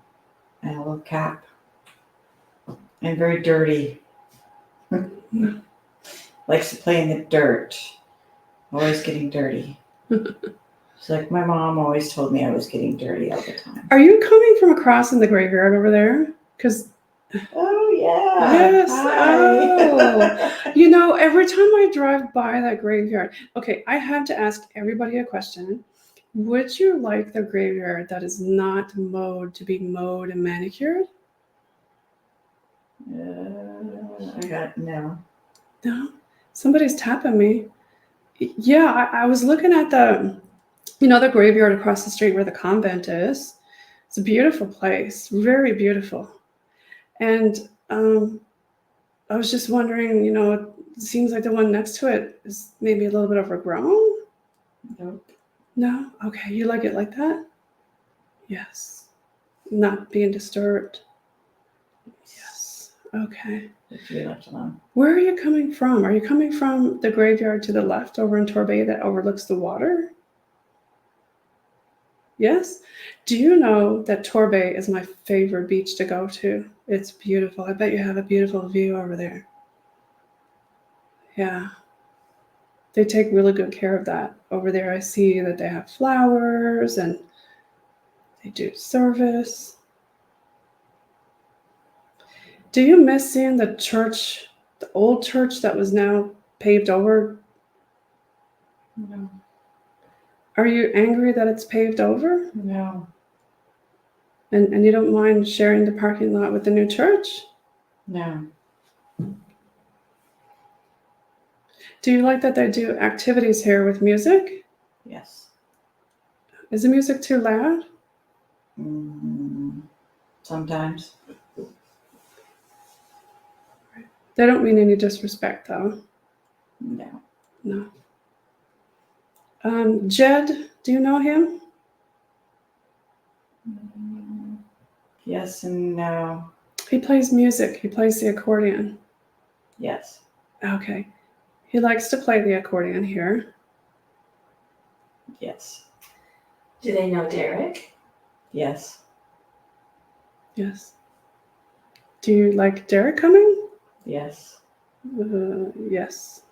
a little cap. And very dirty. Likes to play in the dirt. Always getting dirty. It's like my mom always told me I was getting dirty all the time. Are you coming from across in the graveyard over there? Because Oh yeah. Yes. Hi. Every time I drive by that graveyard, okay, I have to ask everybody a question. Would you like the graveyard that is not mowed to be mowed and manicured? I got no. No? Somebody's tapping me. Yeah, I was looking at the graveyard across the street where the convent is. It's a beautiful place, very beautiful. And I was just wondering, it seems like the one next to it is maybe a little bit overgrown. Nope. No? Okay, you like it like that? Yes. Not being disturbed. Yes. Okay. To be left alone. Where are you coming from? Are you coming from the graveyard to the left over in Torbay that overlooks the water? Yes? Do you know that Torbay is my favorite beach to go to? It's beautiful. I bet you have a beautiful view over there. Yeah. They take really good care of that. Over there, I see that they have flowers and they do service. Do you miss seeing the church, the old church that was now paved over? No. Are you angry that it's paved over? No. And you don't mind sharing the parking lot with the new church? No. Do you like that they do activities here with music? Yes. Is the music too loud? Sometimes. They don't mean any disrespect, though. No. No. Jed, do you know him? Yes and no. He plays music. He plays the accordion. Yes. Okay. He likes to play the accordion here. Yes. Do they know Derek? Yes. Yes. Do you like Derek coming? Yes. Yes.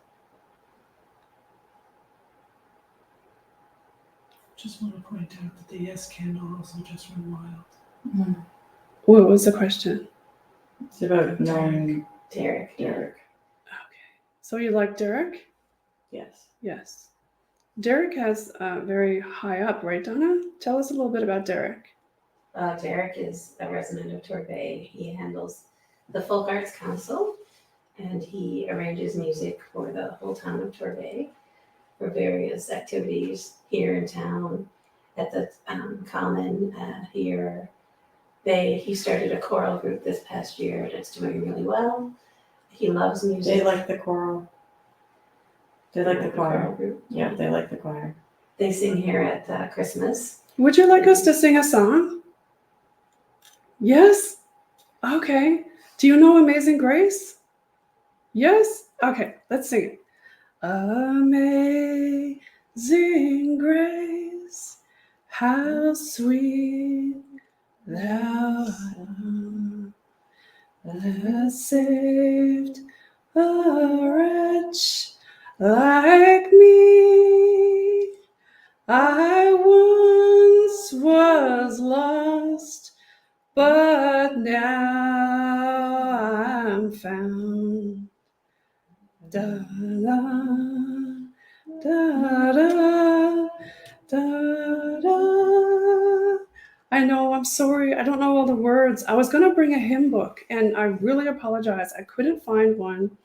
Just want to point out that the yes candle also just went wild. What was the question? It's about knowing Derek. Derek. So you like Derek? Yes. Yes. Derek has very high up, right, Donna? Tell us a little bit about Derek. Derek is a resident of Torbay. He handles the Folk Arts Council, and he arranges music for the whole town of Torbay for various activities here in town, at the common here. He started a choral group this past year that's doing really well. He loves music. They like the choral. They like the choir. choral group. Yeah, they like the choir. They sing here at Christmas. Would you like us to sing a song? Yes? Okay. Do you know Amazing Grace? Yes? Okay, let's sing it. Amazing Grace, how sweet thou art, that saved a wretch like me. I once was lost, but now I'm found. Da da da da da da. I know, I'm sorry. I don't know all the words. I was going to bring a hymn book, and I really apologize. I couldn't find one.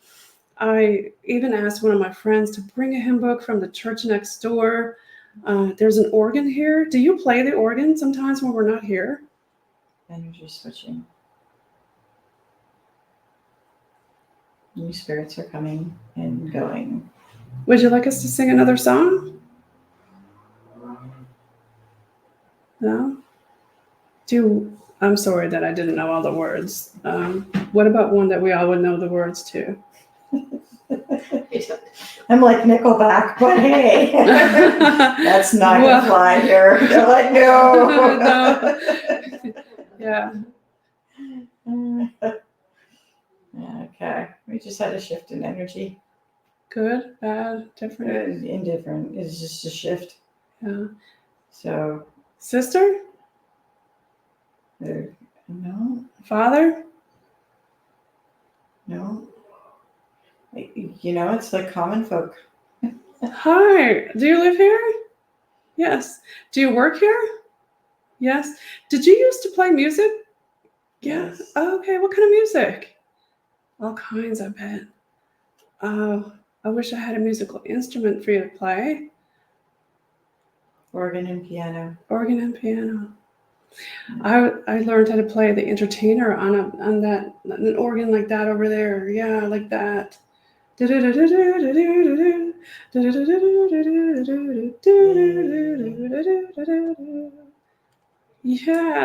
I even asked one of my friends to bring a hymn book from the church next door. There's an organ here. Do you play the organ sometimes when we're not here? Energy switching. New spirits are coming and going. Would you like us to sing another song? No? I'm sorry that I didn't know all the words. What about one that we all would know the words to? I'm like Nickelback, but hey, that's not gonna fly here. They're like, no. Yeah. Okay, we just had a shift in energy. Good, bad, different. Indifferent. It's just a shift. Yeah. So, Sister? no, Father? no. You know, it's like common folk. Hi. Do you live here? Yes. Do you work here? Yes. Did you used to play music? Yes. Oh, okay. What kind of music? All kinds, I bet. Oh, I wish I had a musical instrument for you to play. Organ and piano. Organ and piano. I learned how to play the entertainer on an organ like that over there. Yeah, like that. Yeah,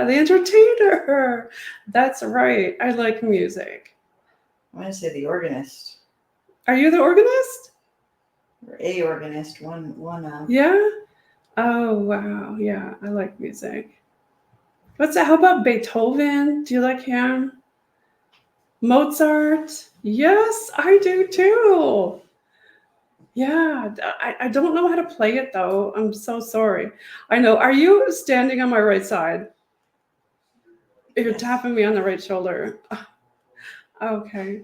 the entertainer. That's right. I like music. I want to say the organist Are you the organist? or a organist. One of. Yeah. Oh wow. Yeah, I like music. What's that? How about Beethoven? Do you like him? Mozart? Yes, I do too. Yeah, I don't know how to play it though. I'm so sorry. I know. Are you standing on my right side? You're Yes. tapping me on the right shoulder. Okay.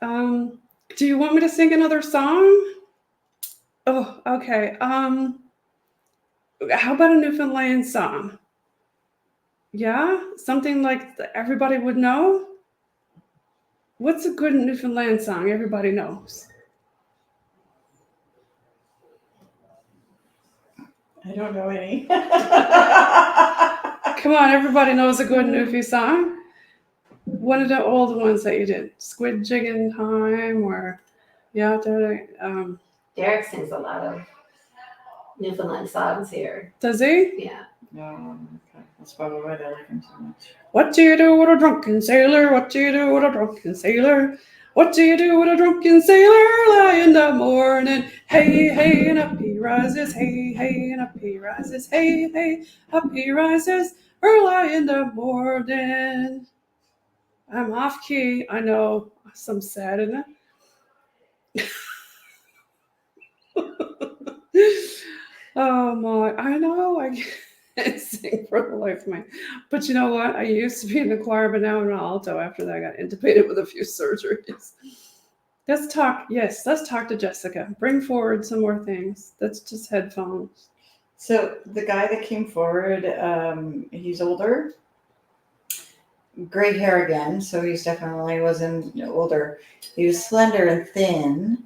Do you want me to sing another song? Oh, okay. How about a Newfoundland song? Yeah, something like everybody would know. What's a good Newfoundland song everybody knows? I don't know any. Come on, everybody knows a good Newfie song. One of the old ones that you did, Squid Jigging Time, or yeah, Derek sings a lot of Newfoundland songs here. does he? Yeah. No, okay. That's probably why I like him so much. What do you do with a drunken sailor? What do you do with a drunken sailor? What do you do with a drunken sailor? Lie in the morning, hey, hey, and up he rises, hey, hey, and up he rises, hey, hey, up he rises, early in the morning. I'm off key. I know, some sad in it. Oh my, I know, I can't sing for the life of me. But you know what? I used to be in the choir, but now I'm an alto after that I got intubated with a few surgeries. Let's talk to Jessica. Bring forward some more things. That's just headphones. So the guy that came forward, he's older, gray hair again, so he's definitely wasn't older. He was slender and thin,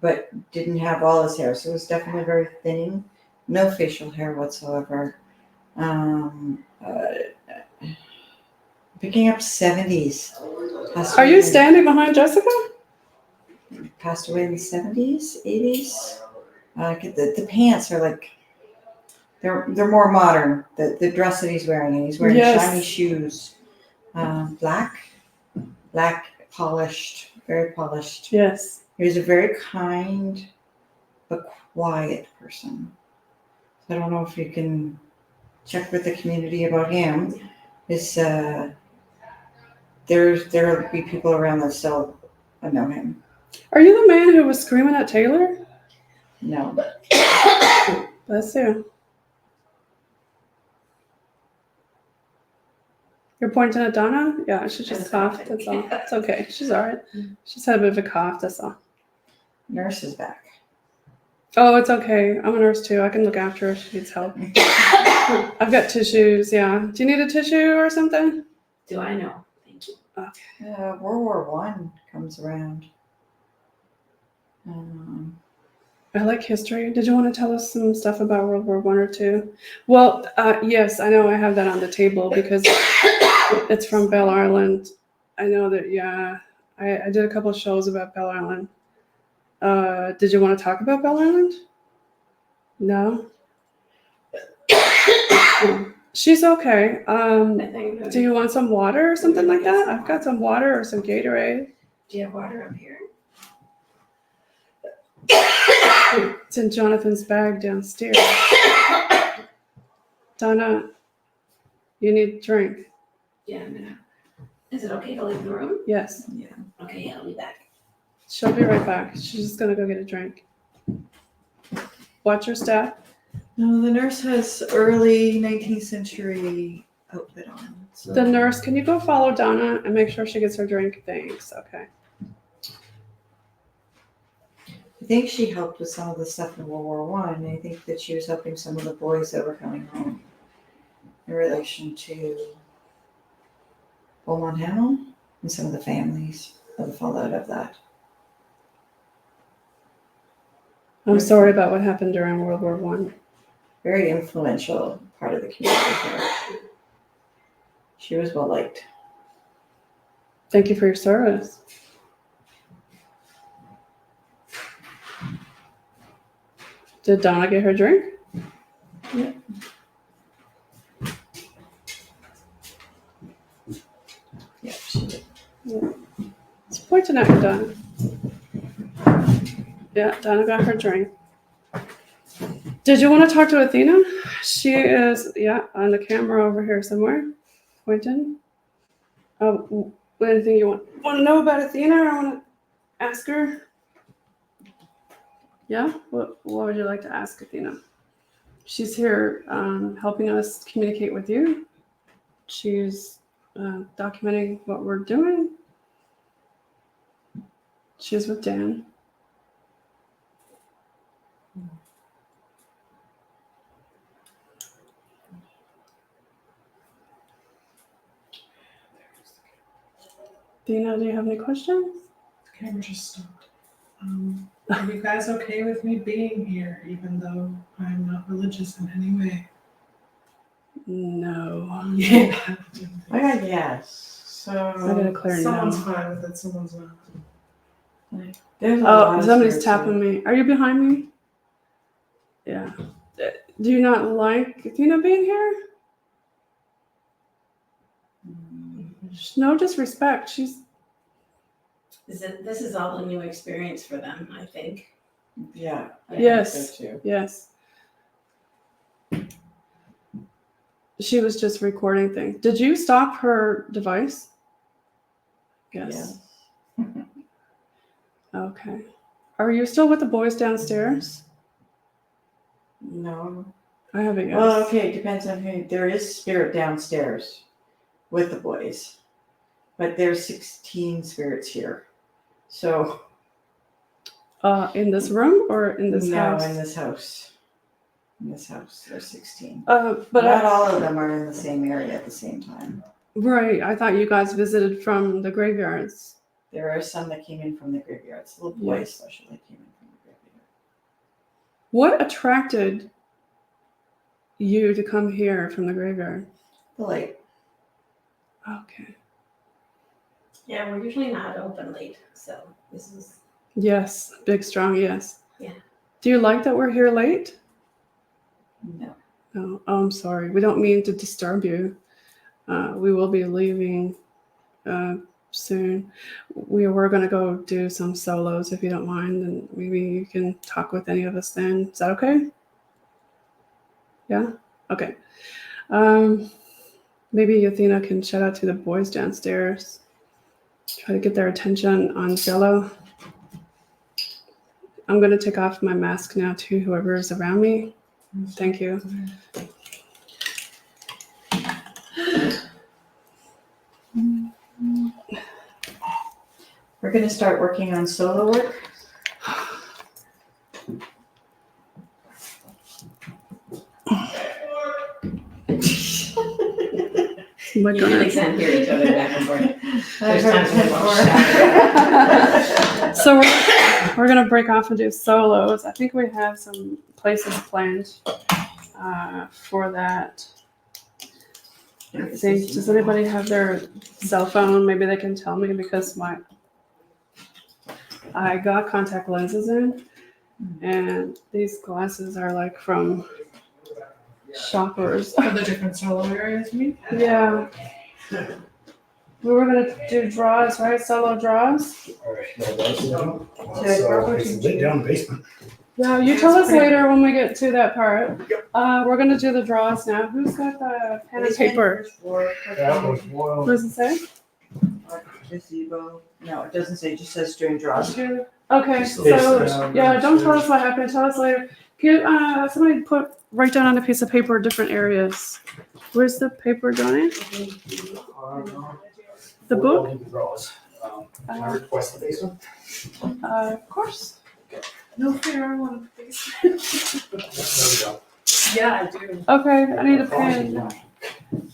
but didn't have all his hair, so it was definitely very thin. No facial hair whatsoever. Picking up 70s. Are you standing behind Jessica? Passed away in the 70s, 80s. The pants are like, they're more modern. The dress that he's wearing, and he's wearing Yes. shiny shoes. Black, polished, very polished. Yes. He was a very kind but quiet person. I don't know if you can check with the community about him. There'll be people around that still know him. Are you the man who was screaming at Taylor? No. Bless you. You're pointing at Donna? Yeah, she just coughed. That's all. It's okay. She's all right. She's had a bit of a cough. That's all. Nurse is back. Oh, it's okay. I'm a nurse too. I can look after her if she needs help. I've got tissues. Yeah. Do you need a tissue or something? Do I know? Thank you. World War I comes around. I like history. Did you want to tell us some stuff about World War I or II? Well, yes, I know I have that on the table because it's from Bell Island. I know that, yeah. I did a couple of shows about Bell Island. Did you want to talk about Bell Island? No? She's okay. Do you want some water or something like that? I've got some water or some Gatorade. Do you have water up here? It's in Jonathan's bag downstairs. Donna, you need a drink. Yeah, I'm gonna. Is it okay to leave the room? Yes. Yeah. Okay, yeah, I'll be back. She'll be right back. She's just gonna go get a drink. Watch your step. No, the nurse has early 19th century outfit on. So. The nurse, can you go follow Donna and make sure she gets her drink? Thanks. Okay. I think she helped with some of the stuff in World War I. I think that she was helping some of the boys that were coming home in relation to Beaumont Hamel and some of the families of the fallout of that. I'm sorry about what happened during World War I. Very influential part of the community here. She was well liked. Thank you for your service. Did Donna get her drink? Yeah, she did. It's pointing at you, Donna. Yeah, Donna got her drink. Did you want to talk to Athena? She is, on the camera over here somewhere, pointing. Anything you want to know about Athena or want to ask her? Yeah? What would you like to ask Athena? She's here helping us communicate with you. She's documenting what we're doing. She's with Dan. Dina, do you have any questions? The camera just stopped. Are you guys okay with me being here, even though I'm not religious in any way? No. Yeah. I got yes. I gotta So clear Someone's now. fine with it, someone's not. there's a lot Oh, of somebody's spirits tapping me. Are you behind me? Yeah. Do you not like Athena being here? No disrespect. She's This is all a new experience for them, I think. Yeah. I think Yes. so too. yes. She was just recording things. Did you stop her device? Yes. Okay. Are you still with the boys downstairs? No. I have a yes. Well, okay, it depends on who. There is spirit downstairs with the boys, but there's 16 spirits here. So In this room or in this no, house? in this house. In this house, there's 16. But Not all of them are in the same area at the same time. right. I thought you guys visited from the graveyards. There are some that came in from the graveyards. The little boy Yes. especially came in from the graveyard. What attracted you to come here from the graveyard? The light. Okay. Yeah, we're usually not open late, so this is. Yes. Big, strong yes. Yeah. Do you like that we're here late? No. Oh, I'm sorry. We don't mean to disturb you. We will be leaving soon. We were going to go do some solos if you don't mind, and maybe you can talk with any of us then. Is that okay? Yeah? Okay. Maybe Athena can shout out to the boys downstairs. Try to get their attention on Zello. I'm going to take off my mask now to whoever is around me. Thank you. We're going to start working on solo work. Oh my You really God. can't hear each other back and forth. I've There's heard times it when we're So we're going to break off and do solos. I think we have some places planned for that. I think, does anybody have their cell phone? Maybe they can tell me because I got contact lenses in and these glasses are like from shoppers. For the different solo areas, you mean? Yeah. We were gonna do draws, right? Solo draws. All right, no, that's down. So It's lit down in the basement. Yeah, you tell us later when we get to that part. We're gonna do the draws now. Who's got the pen and paper? That was wild. What does it say? Gazebo. No, it doesn't say. It just says during draws. Okay, It's so down yeah, don't tell us downstairs. what happened. Tell us later. Somebody write down on a piece of paper different areas. Where's the paper, Johnny? The book? I'll do the draws. Can I request the basement? Of course. No fear, I want to face. There we go. Yeah, I do. Okay, I need a pen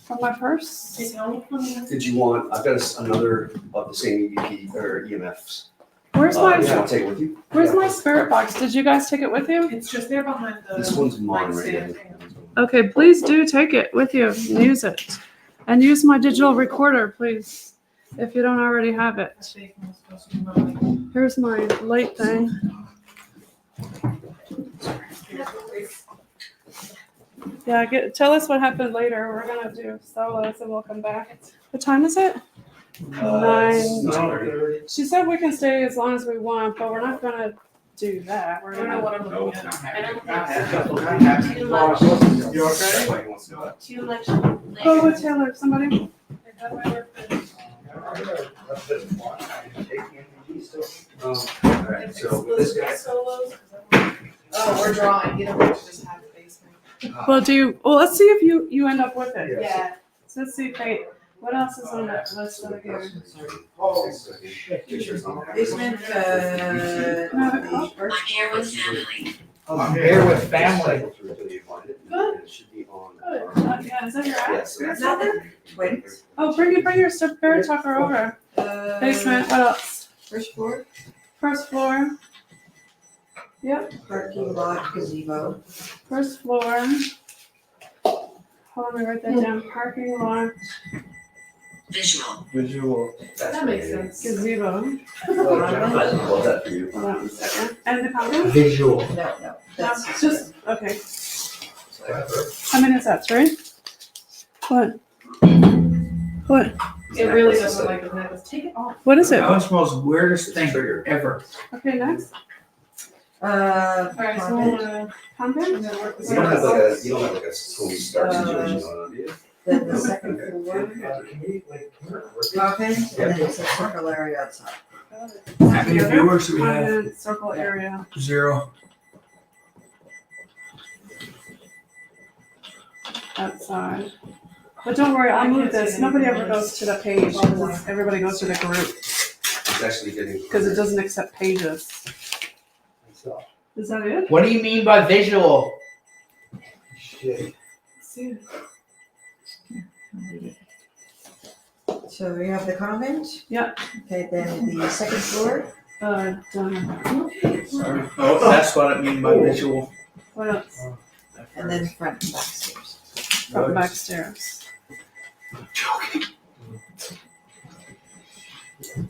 from my purse. Did you want, I've got another of the same EVP or EMFs. Where's You my want to take it with you? Where's my spirit box? Did you guys take it with you? It's just there behind the. This one's mine right nightstand. here. Okay, please do take it with you and use it. And use my digital recorder, please, if you don't already have I it. think I'm supposed to be mine. Here's my light thing. Yeah, tell us what happened later. We're gonna do solos and we'll come back. What time is it? 9. She said we can stay as long as we want, but we're not gonna do that. We're I don't know gonna. what I'm looking at. I don't Not think happy. too much, You okay? too much Go later. with Taylor, somebody. I have my work finished. Alright, so with this guy. Solos. Oh, we're drawing. You don't have to just have the basement. Well, let's see if you end up with it. Yeah. So let's see, Kate, what else is on that list over here? Basement, the first I'm here with family. I'm here with family. Good. Yeah, is that your axe? Yes. twins. Oh, bring your spirit talker over. Basement, what else? First floor, First floor. Yep, parking lot, gazebo. first floor. Hold on, let me write that down. Parking lot, Visual. Visual. That makes sense. gazebo. Love that for you. Hold on a second. And the condo? Visual. No, that's Just, okay. How many is that, 3? What? What? It really doesn't like the necklace. Take it off. What is it? That was the most weirdest thing ever. Okay, next. Alright, so convent. Convent? I'm gonna work this You don't have out. like a Tony Stark situation going on, do you? Then the second floor, convent, and then it's a circle area outside. How many viewers do we have? Convent, circle area. 0. Outside. But don't worry, I'll move this. Nobody ever goes to the page. Everybody goes to the group It's actually getting. because it doesn't accept pages. Is that it? What do you mean by visual? Shit. See. So we have the convent. Yeah. Okay, then the second floor, Donna. Sorry. Oh, that's what I mean by visual. What else? and then front and back stairs. Front and back stairs.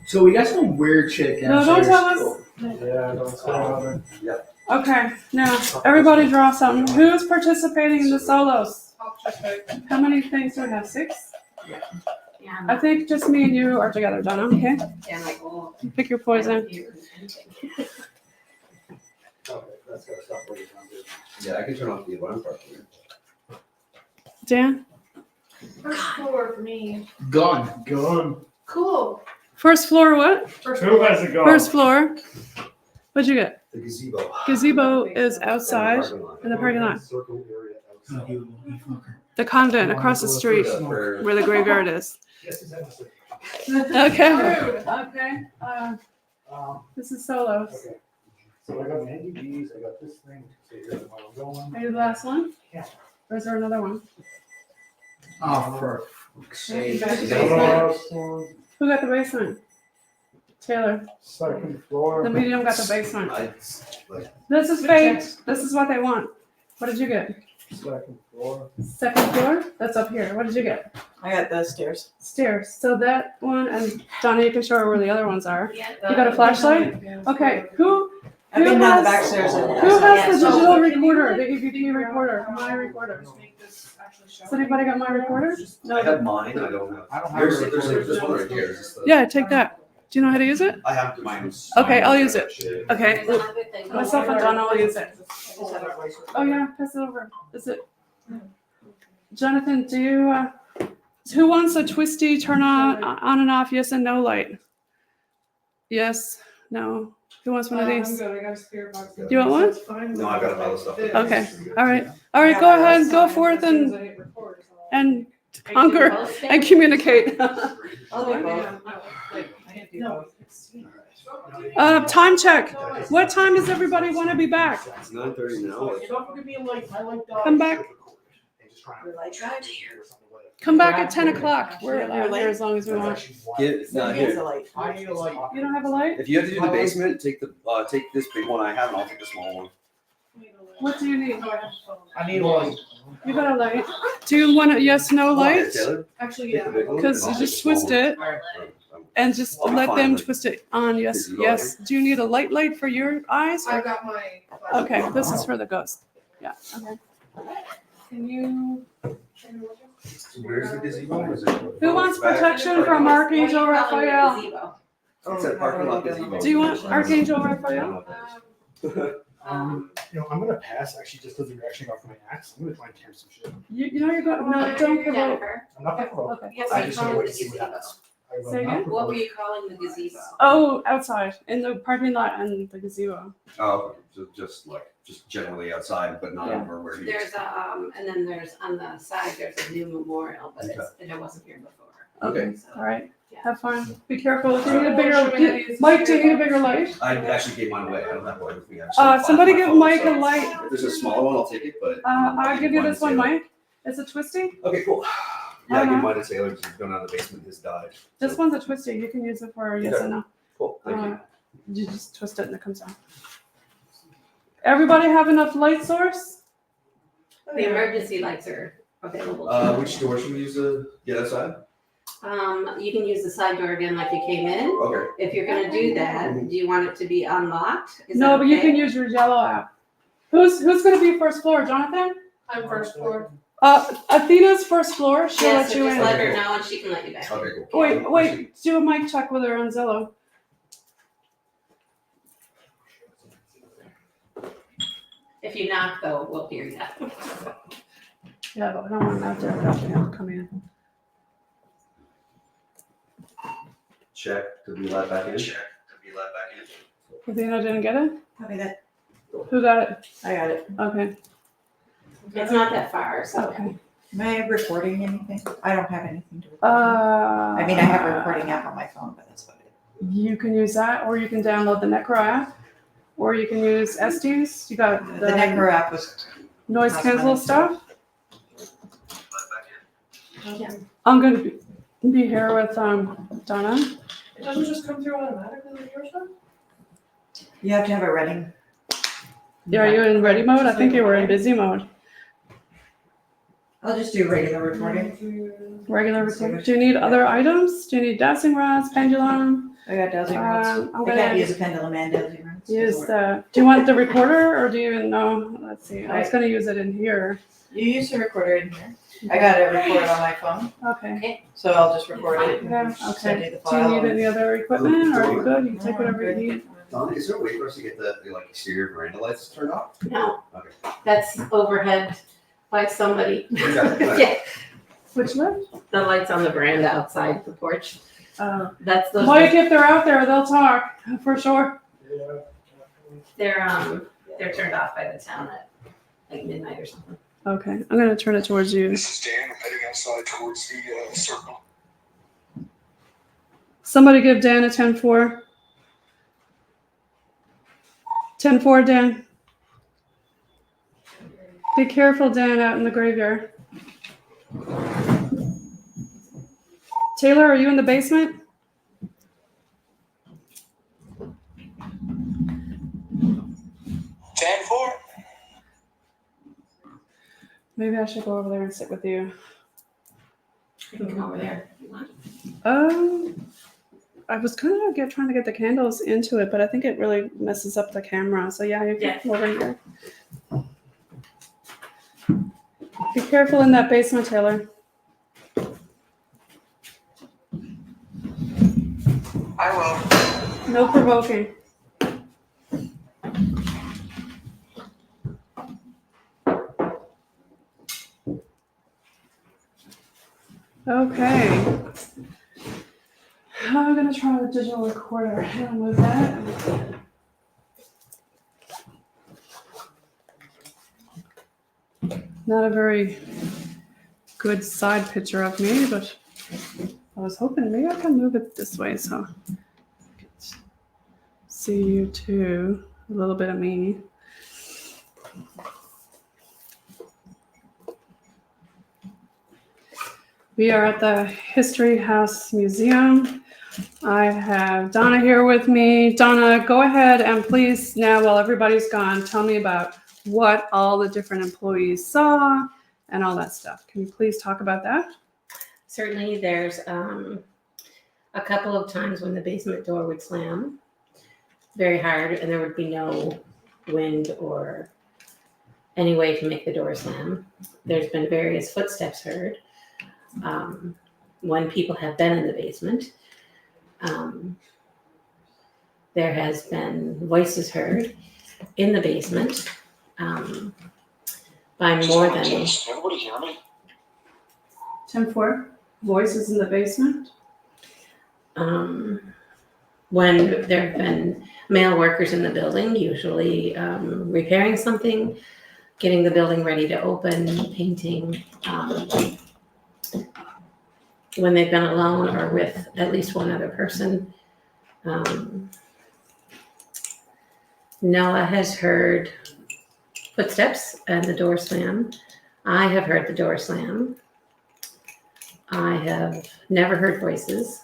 So we got some weird shit No, downstairs. don't tell us. Yeah, don't say about it. Okay, now everybody draw something. Who's participating in the solos? I'll check it. How many things do we have? 6? Yeah, I think just me and you are together, Donna. Okay, I'm like, oh. pick your poison. Okay, that's gotta stop waiting on this. Yeah, I can turn off the alarm part for you. Dan, First floor for me. Gun. Gone. Cool. first floor. What? First Who floor. has it gone? First floor. What'd you get? The gazebo. Gazebo is outside in the parking lot. Circle area Oh, outside. you fucker. The convent across the street For- where the graveyard is. Yes, it's empty. Okay. Rude. Okay. This is solos. Okay. So I got my NDBs, I got this thing, so here's where I'm going. Are you the last one? Yeah. Or is there another one? Oh, for fuck's sake. Last one, Who got the basement? Taylor. second floor. The medium got the basement. I, like, This is fake. This is what they want. What did you get? Second floor. Second floor? That's up here. What did you get? I got the stairs. Stairs. So that one, and Donna, you can show her where the other ones are. Yeah. You got a flashlight? Okay. Who I've been down the back stairs. Who and- has the Yeah, digital so- recorder? The EVP recorder? My recorder. Make this actually show. Has anybody got my recorder? I have mine, I don't have. I don't have There's, a there's one right here. Is this the- Yeah, take that. Do you know how to use it? I have mine. Okay, I'll use it. Okay. There's another thing. Myself and Donna will use it. Oh, Oh yeah, pass it over. Is it? Jonathan, do you, who wants a twisty turn on and off, yes and no light? Yes, no. Who wants one of I'm these? good. I got a spirit box. You want one? It's fine. No, I got a pile of stuff. Okay, all right. All right, go ahead, go forth and conquer and communicate. I'll do both. Time check. What time does everybody want to be back? It's 9:30 now. Stop giving me a light, I like dogs. Come back. Your light drive? Come back at 10 o'clock. We're allowed here as long as we want. Get, So no, he has here. a light. I need a light. You don't have a light? If you have to do the basement, take this big one I have and I'll take the small one. What do you need? I need a light. You got a light. Do you want a yes, no light? Taylor, Actually, take the yeah. big one, Because and you I'll just take the small twist one. it Alright. and just I'm let fine them with it. twist it on. Yes, Is it yes. Do you need a light for your eyes? I Or? got my. Okay, this is for the ghost. Yeah, okay. Can you? Where's the gazebo? Is it? Who wants Back? protection from Archangel Raphael? Gazebo. It's a parking lot gazebo. Do you want Archangel Raphael? You know, I'm gonna pass actually just as a reaction off my axe. I'm gonna try and tear some shit. You know you're going, no, don't provoke. Jennifer, I'm not gonna provoke. Okay. yes, I we just call wanna it wait the to see what gazebo. happens. I will Say not again? provoke. What were you calling the gazebo? Oh, outside, in the parking lot and the gazebo. Oh, okay. So just generally outside, but not Yeah. over where he is. There's and then there's on the side, there's a new memorial, but it wasn't here before. Okay. So, All right, yeah. have fun. Be careful. Do you need a bigger, Mike, do you need a bigger light? I actually gave mine away. I don't have one with me. I just have Somebody my give phone, Mike so a light. If there's a smaller one, I'll take it, but. I'll give you this one, Taylor. Mike. It's a twisty. Okay, cool. Yeah, I Uh-huh. gave mine to Taylor because he's going down the basement. His died. This So, one's a twisty. You can use it for yes Okay. and no. Cool. Thank you. You just twist it and it comes out. Everybody have enough light source? The emergency lights are available. Which door should we use to get outside? You can use the side door again like you came in. Okay. If you're gonna do that, do you want it to be unlocked? Is No, that but you okay? can use your yellow app. Who's gonna be first floor, Jonathan? I'm first floor. Athena's first floor. She'll Yes, let so you just in. let her know and she can let you back. Okay, cool. Wait, do a mic check with her on Zillow. If you knock though, we'll hear you. Yeah, but I don't want them out there without being able to come in. Check to be let back in. Athena didn't get it? Copy that. Who got it? I got it. Okay, It's not that far, so. okay. Am I recording anything? I don't have anything to record. I mean, I have a recording app on my phone, but that's about it. You can use that, or you can download the Necro app, or you can use Estes. You got The Necro app was, noise cancel stuff. Yeah. I'm gonna be here with Donna. It doesn't just come through automatically with your stuff? you have to have it running. Yeah, are you in ready mode? I think you were in busy mode. I'll just do regular recording. Regular recording. Do you need other items? Do you need dowsing rods, pendulum? I got dowsing rods. I'm I can't gonna use a pendulum and dowsing rods. use the. Do you want the recorder or do you even know? Let's see. I was gonna use it in here. You use the recorder in here. I got it recorded on my phone, Okay. so I'll just record it Yeah. and send you the Do you file. need any other equipment or are you good? You can take whatever you need. Donna, is there a way for us to get the exterior veranda lights turned off? No, Okay. that's overhead by somebody. Okay. Yeah, Which lift? the lights on the veranda outside the porch. That's those. Mike, if they're out there, they'll talk for sure. They're turned off by the town at like midnight or something. Okay, I'm gonna turn it towards you. This is Dan. I'm heading outside towards the circle. Somebody give Dan a 10-4. 10-4, Dan. Be careful, Dan, out in the graveyard. Taylor, are you in the basement? Dan 4. Maybe I should go over there and sit with you. You can come over there if you want. I was kind of trying to get the candles into it, but I think it really messes up the camera. So yeah, you can come over here. Be careful in that basement, Taylor. I will. No provoking. Okay. I'm gonna try the digital recorder. I'm gonna move that. Not a very good side picture of me, but I was hoping maybe I can move it this way so I can see you too. A little bit of me. We are at the History House Museum. I have Donna here with me. Donna, go ahead and please now, while everybody's gone, tell me about what all the different employees saw and all that stuff. Can you please talk about that? Certainly, there's a couple of times when the basement door would slam very hard and there would be no wind or any way to make the door slam. There's been various footsteps heard when people have been in the basement. There has been voices heard in the basement by more than. Everybody hear me? 10-4, voices in the basement. When there have been male workers in the building, usually repairing something, getting the building ready to open, painting. When they've been alone or with at least one other person. Noah has heard footsteps and the door slam. I have heard the door slam. I have never heard voices.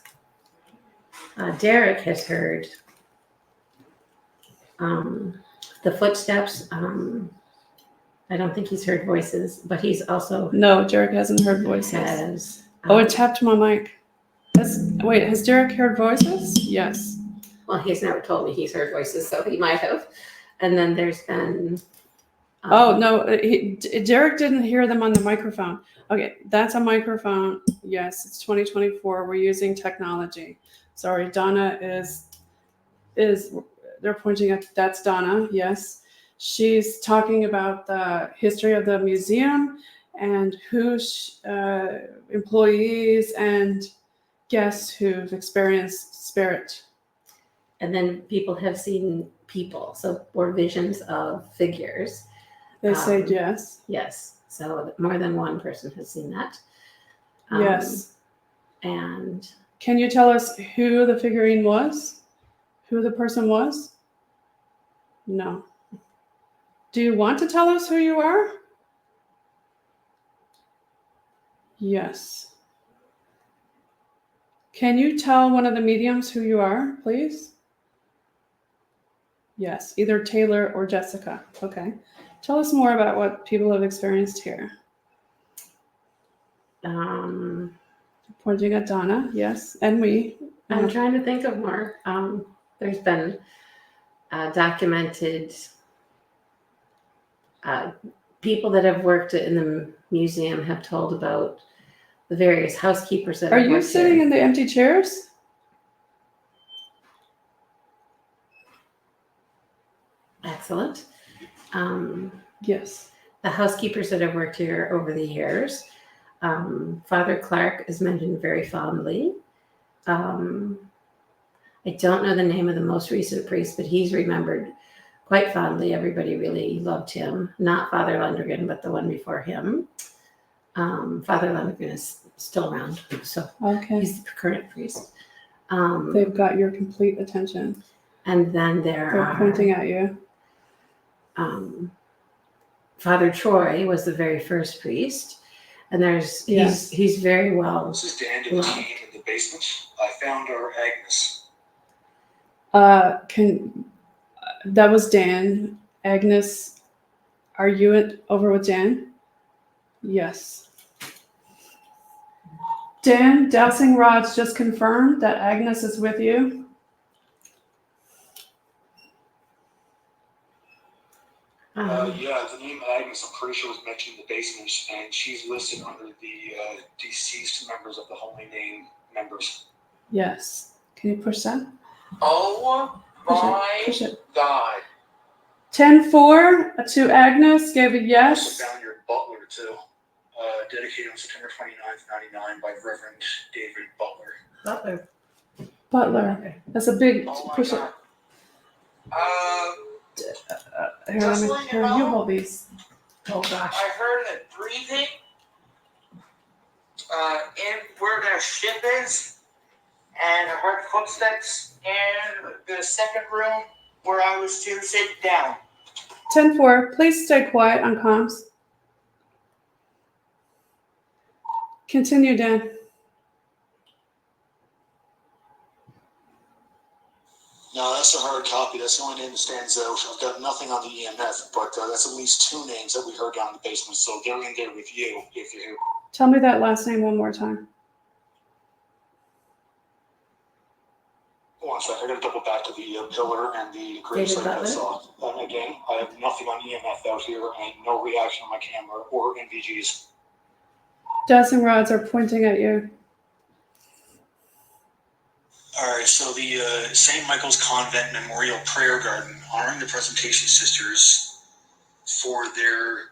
Derek has heard the footsteps. I don't think he's heard voices, but he's also No, Derek hasn't heard voices. has. Oh, it tapped my mic. Has Derek heard voices? Yes. Well, he's never told me he's heard voices, so he might have. And then there's been. Oh, no, Derek didn't hear them on the microphone. Okay, that's a microphone. Yes, it's 2024. We're using technology. Sorry, Donna is they're pointing at, that's Donna, yes. She's talking about the history of the museum and employees and guests who've experienced spirit. And then people have seen people, or visions of figures. They say yes. Yes, so more than one person has seen that. Yes. And Can you tell us who the figurine was? Who the person was? No. Do you want to tell us who you are? Yes. Can you tell one of the mediums who you are, please? Yes, either Taylor or Jessica. Okay. Tell us more about what people have experienced here. Pointing at Donna, yes, and me. I'm trying to think of more. There's been documented people that have worked in the museum have told about the various housekeepers that Are have you worked sitting here. in the empty chairs? Excellent. Yes. The housekeepers that have worked here over the years. Father Clark is mentioned very fondly. I don't know the name of the most recent priest, but he's remembered quite fondly. Everybody really loved him. Not Father Lundergan, but the one before him. Father Lundergan is still around, so Okay. he's the current priest. They've got your complete attention. And then there They're are pointing at you. Father Troy was the very first priest, and he's very well. This is Dan to the team in the basement. I found our Agnes. That was Dan. Agnes, are you over with Dan? Yes. Dan, Dowsing Rods just confirmed that Agnes is with you. Yeah, the name Agnes, I'm pretty sure, was mentioned in the basement, and she's listed under the deceased members of the Holy Name members. Yes. Can you push that? Oh Push it. God. 10-4 to Agnes gave a I yes. also found your Butler, too. Dedicated on September 29th, 99 by Reverend David Butler. Butler. That's a big Oh my push it. God. Here, Just let me, let you here, know. you hold these. Oh gosh. I heard it breathing in where the ship is, and I heard footsteps in the second room where I was to sit down. 10-4, please stay quiet on comms. Continue, Dan. No, that's a hard copy. That's the only name that stands out. I've got nothing on the EMF, but that's at least two names that we heard down in the basement, so they're in there with you, if you're here. Tell me that last name one more time. One sec, I gotta double back to the pillar and the grave David site I Butler? saw. And again, I have nothing on EMF out here and no reaction on my camera or NVGs. Dowsing rods are pointing at you. All right, so the St. Michael's Convent Memorial Prayer Garden, honoring the Presentation Sisters for their,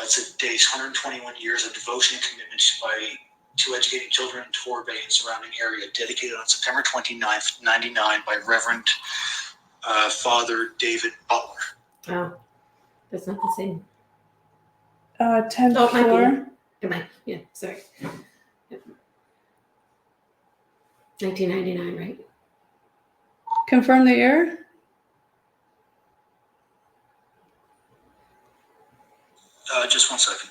it said days, 121 years of devotion and commitment to educating children in Torbay and surrounding area, dedicated on September 29th, 99 by Reverend Father David Butler. Oh, that's not the same. 10th Oh, it might be. floor. Am I? Yeah, sorry. Yep. 1999, right? Confirm the year. Just 1 second.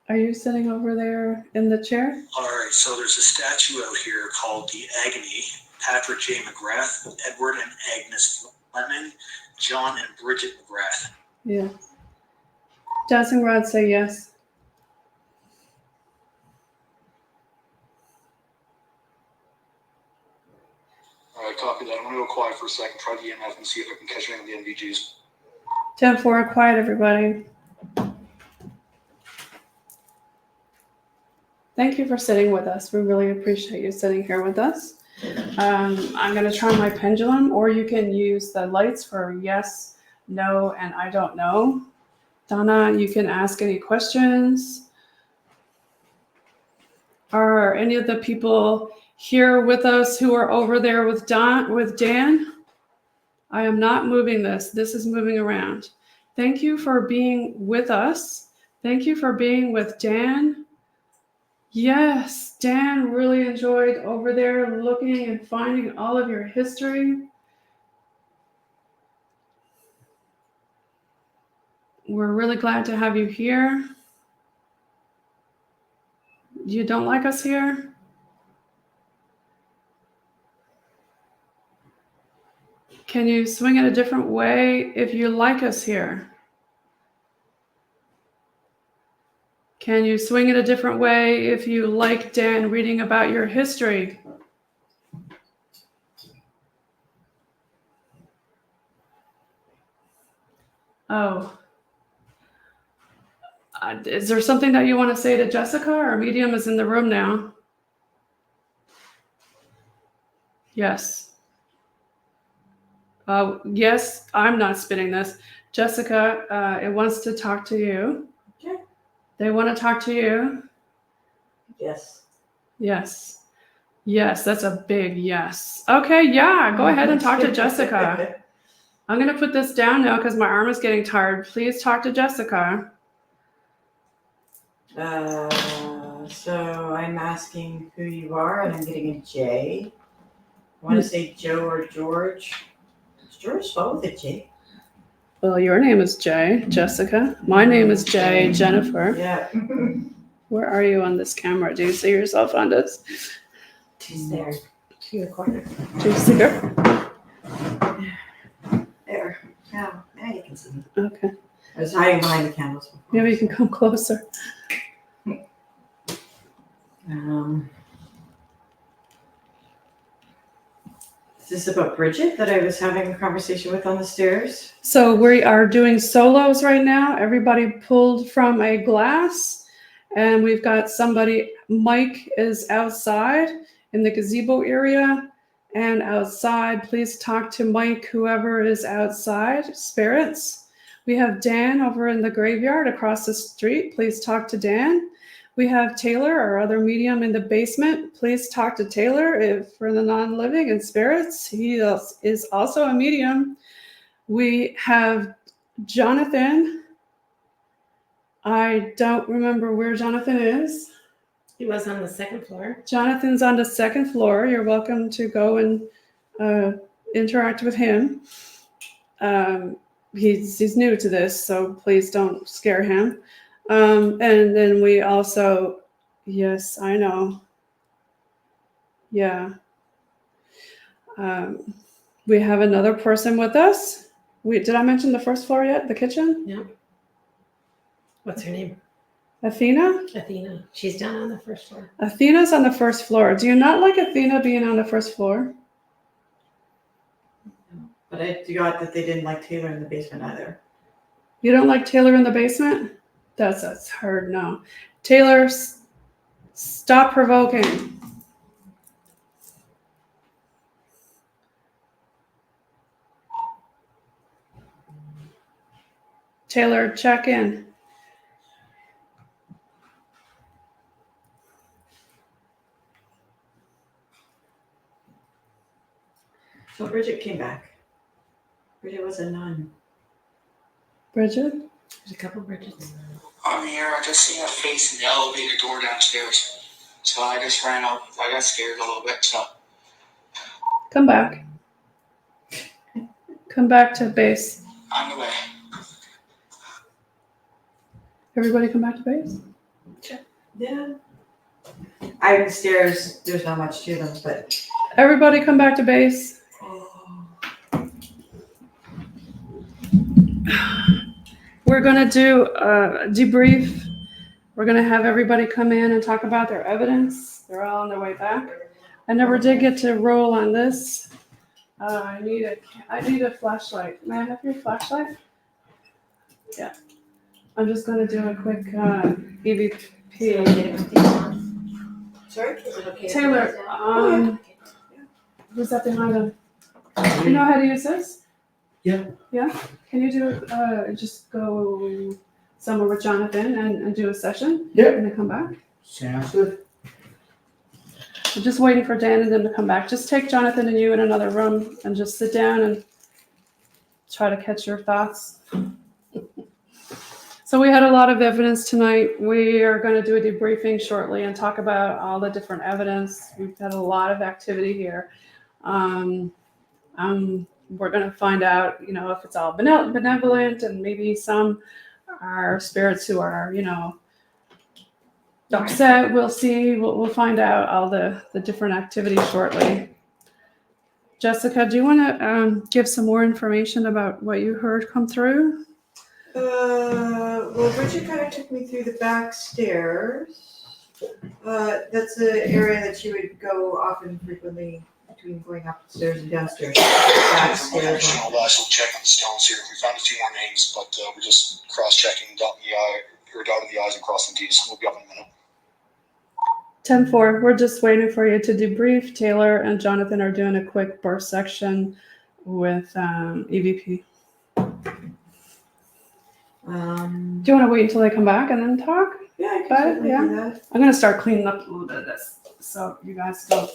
Are you sitting over there in the chair? All right, so there's a statue out here called the Agony. Patrick J. McGrath, Edward and Agnes Lemon, John and Bridget McGrath. Yeah. Dowsing rods say yes. All right, copy that. I'm going to go quiet for a second, try the EMF and see if I can catch any of the NVGs. 10-4, quiet everybody. Thank you for sitting with us. We really appreciate you sitting here with us. I'm going to try my pendulum, or you can use the lights for yes, no, and I don't know. Donna, you can ask any questions. Are any of the people here with us who are over there with Dan? I am not moving this. This is moving around. Thank you for being with us. Thank you for being with Dan. Yes, Dan really enjoyed over there looking and finding all of your history. We're really glad to have you here. You don't like us here? Can you swing it a different way if you like us here? Can you swing it a different way if you like Dan reading about your history? Oh. Is there something that you want to say to Jessica? Our medium is in the room now. Yes. Yes, I'm not spinning this. Jessica, it wants to talk to you. Okay. They want to talk to you. Yes. Yes. Yes, that's a big yes. Okay, yeah, go ahead and talk to Jessica. I'm going to put this down now because my arm is getting tired. Please talk to Jessica. So I'm asking who you are, and I'm getting a J. I want to say Joe or George. Is George spelled with a J? Well, your name is Jay, Jessica. My name is Jay, Jennifer. Yeah. Where are you on this camera? Do you see yourself on this? She's there. To your corner. Do you see her? There. Now you can see me. Okay. I was hiding behind the candles before. Maybe you can come closer. Is this about Bridget that I was having a conversation with on the stairs? So we are doing solos right now. Everybody pulled from a glass, and we've got somebody. Mike is outside in the gazebo area, and outside, please talk to Mike, whoever is outside, spirits. We have Dan over in the graveyard across the street. Please talk to Dan. We have Taylor, our other medium, in the basement. Please talk to Taylor if for the non-living and spirits. He is also a medium. We have Jonathan. I don't remember where Jonathan is. He was on the second floor. Jonathan's on the second floor. You're welcome to go and interact with him. He's new to this, so please don't scare him. And then we also, yes, I know. Yeah. We have another person with us. Did I mention the first floor yet? The kitchen? Yeah. What's her name? Athena? Athena, she's down on the first floor. Athena's on the first floor. Do you not like Athena being on the first floor? But I got that they didn't like Taylor in the basement either. You don't like Taylor in the basement? That's hard, no. Taylor, stop provoking. Taylor, check in. So Bridget came back. Bridget was a nun. Bridget? There's a couple Bridgets. I'm here. I just seen a face in the elevator door downstairs. So I just ran out. I got scared a little bit, so. Come back. Come back to base. On the way. Everybody come back to base? Yeah. I the stairs, there's not much to them, but Everybody come back to base. We're going to do a debrief. We're going to have everybody come in and talk about their evidence. They're all on their way back. I never did get to roll on this. I need a flashlight. May I have your flashlight? Yeah. I'm just going to do a quick EVP. sorry? Is it okay? Taylor, who's that behind him? You know how to use this? Yeah. Yeah? Can you do just go somewhere with Jonathan and do a session? Yeah. And then come back? Sounds good. I'm just waiting for Dan and them to come back. Just take Jonathan and you in another room and just sit down and try to catch your thoughts. So we had a lot of evidence tonight. We are going to do a debriefing shortly and talk about all the different evidence. We've had a lot of activity here. We're going to find out, if it's all benevolent, and maybe some are spirits who are, upset. We'll see. We'll find out all the different activities shortly. Jessica, do you want to give some more information about what you heard come through? Well, Bridget kind of took me through the back stairs. That's the area that she would go often frequently between going upstairs and downstairs. Back stairs. We'll check on the stones here. We found a few more names, but we're just cross-checking, dotting the I's and crossing the T's. We'll be up in a minute. 10-4, we're just waiting for you to debrief. Taylor and Jonathan are doing a quick burst section with EVP. Do you want to wait until they come back and then talk? Yeah, I But, can certainly yeah. do that. I'm going to start cleaning up a little bit of this so you guys don't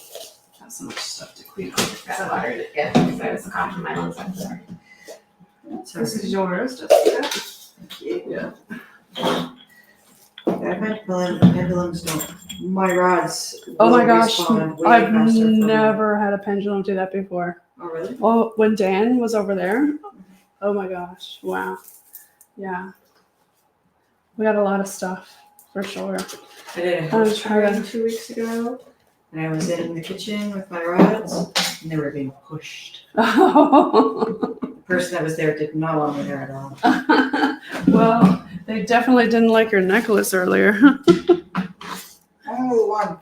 have so much stuff to clean up. Got water to get, because I was coughing my lungs up there. This is yours, Jessica. Thank you. Yeah. I find pendulums don't. My rods. Oh my will gosh, respond way I've faster for me. never had a pendulum do that before. Oh, really? Oh, when Dan was over there, oh my gosh, wow. Yeah. We got a lot of stuff, for sure. I did a I'm house trying training 2 weeks ago, and I was in the kitchen with my rods, and they were being pushed. The person that was there did not want me there at all. Well, they definitely didn't like your necklace earlier. Only the one.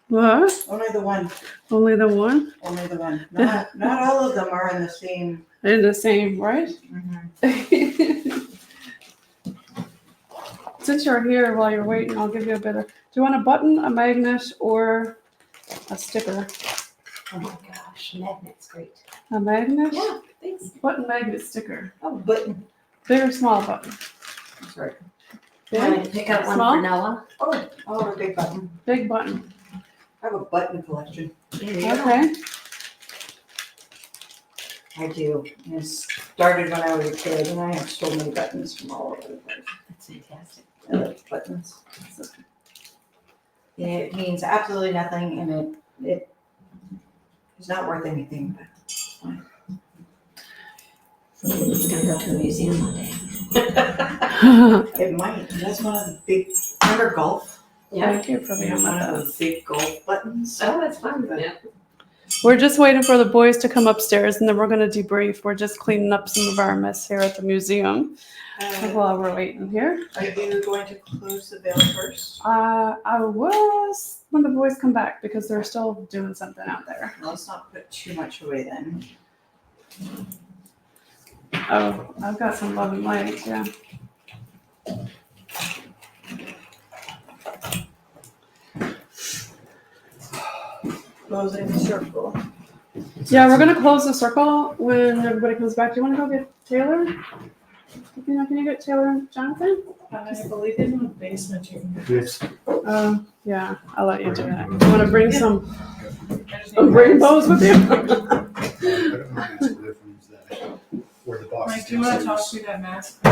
What? Only the one. Only the one? Only the one. Not all of them are in the same. They're the same, right? Since you're here while you're waiting, I'll give you a bit of. Do you want a button, a magnet, or a sticker? Oh my gosh, magnet's great. A magnet? Yeah, thanks. Button, magnet, sticker. Oh, button. Big or small button? I'm sorry. Want Big? to pick out one Small? for Noah? Oh, a big button. Big button. I have a button collection. There you go. Okay. I do. It started when I was a kid, and I have so many buttons from all over the place. That's fantastic. I like buttons. It means absolutely nothing, and it is not worth anything. But It's gonna go to a museum one day. it might. That's one of the big. Remember golf? Yeah. Thank you for being One with of us. those big golf buttons. Oh, that's fun. Yeah. We're just waiting for the boys to come upstairs, and then we're going to debrief. We're just cleaning up some of our mess here at the museum while we're waiting here. Are you going to close the veil first? I was when the boys come back because they're still doing something out there. Let's not put too much away then. Oh, I've got some love and light, yeah. Closing the circle. Yeah, we're gonna close the circle when everybody comes back. Do you want to go get Taylor? Can you get Taylor and Jonathan? I believe in the basement. You can Yes. Yeah, I'll let you do that. You want to bring some I just need rainbows with you? I don't know the difference that where the box. Mike, do you want to talk through that mask?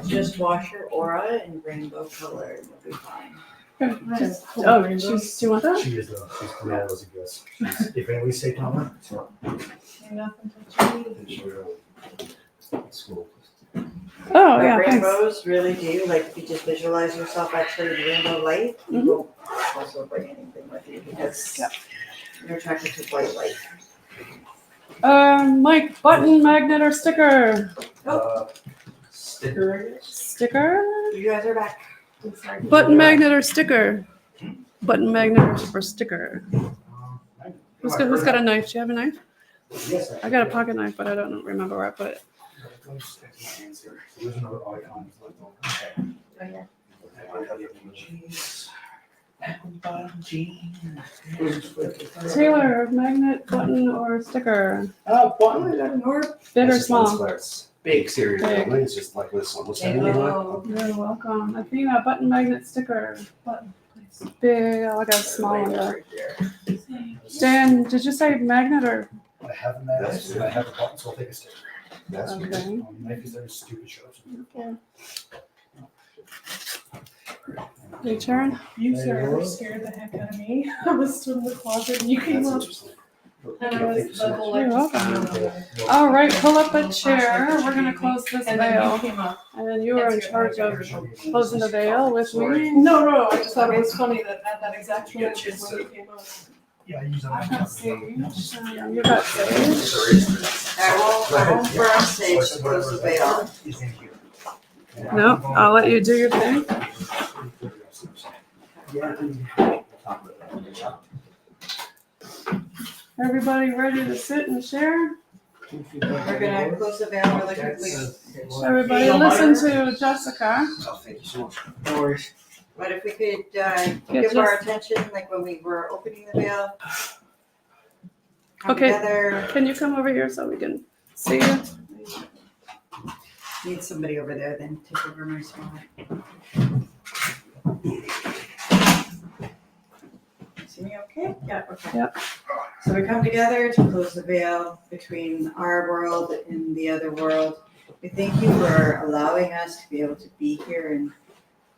Just wash your aura in rainbow color and you'll be fine. Just, oh, do you want that? She is though. She's cool as it goes. If at least say Donna. Nothing to School. Oh, yeah, thanks. Rainbows really do, like if you just visualize yourself actually in rainbow light, you Mhm. won't also bring anything with you because you're attracted to white light. Mike, button, magnet, or sticker? Sticker, I guess. Sticker? You guys are back. Button, magnet, or sticker? Button, magnet, or sticker? Who's got a knife? Do you have a knife? Yes. I got a pocket knife, but I don't remember where I put it. There's another icon left over. Taylor, magnet, button, or sticker? button. Big or small? Big series. Big. It's just like this one. What's that Thank name? you. You're welcome. Athena, button, magnet, sticker. Button, please. Big, I got a small one though. Dan, did you say magnet or? I have a mask and I have a button, so I'll take a sticker. That's Okay. Knife is very stupid sharp. Your turn. You, sir, scared the heck out of me. I was still in the closet and you came That's up. interesting. And I was the whole You're like, welcome. All right, pull up a chair. We're gonna close this and then you veil. came up. And then you are in charge of closing the veil with me. No, I just thought it was funny that at that exact moment is when you came up. Yeah, I use that. I've got sage. You got sage. I won't burn sage to close the veil. No, I'll let you do your thing. Everybody ready to sit and share? We're gonna close the veil really quickly. Everybody listen to Jessica. Oh, thank you so much. No worries. But if we could give just- our attention, like when we were opening the veil. Come Okay. together. Can you come over here so we can see you? Need somebody over there, then take over my spot. See me okay? Yeah, okay. Yep. So we come together to close the veil between our world and the other world. We thank you for allowing us to be able to be here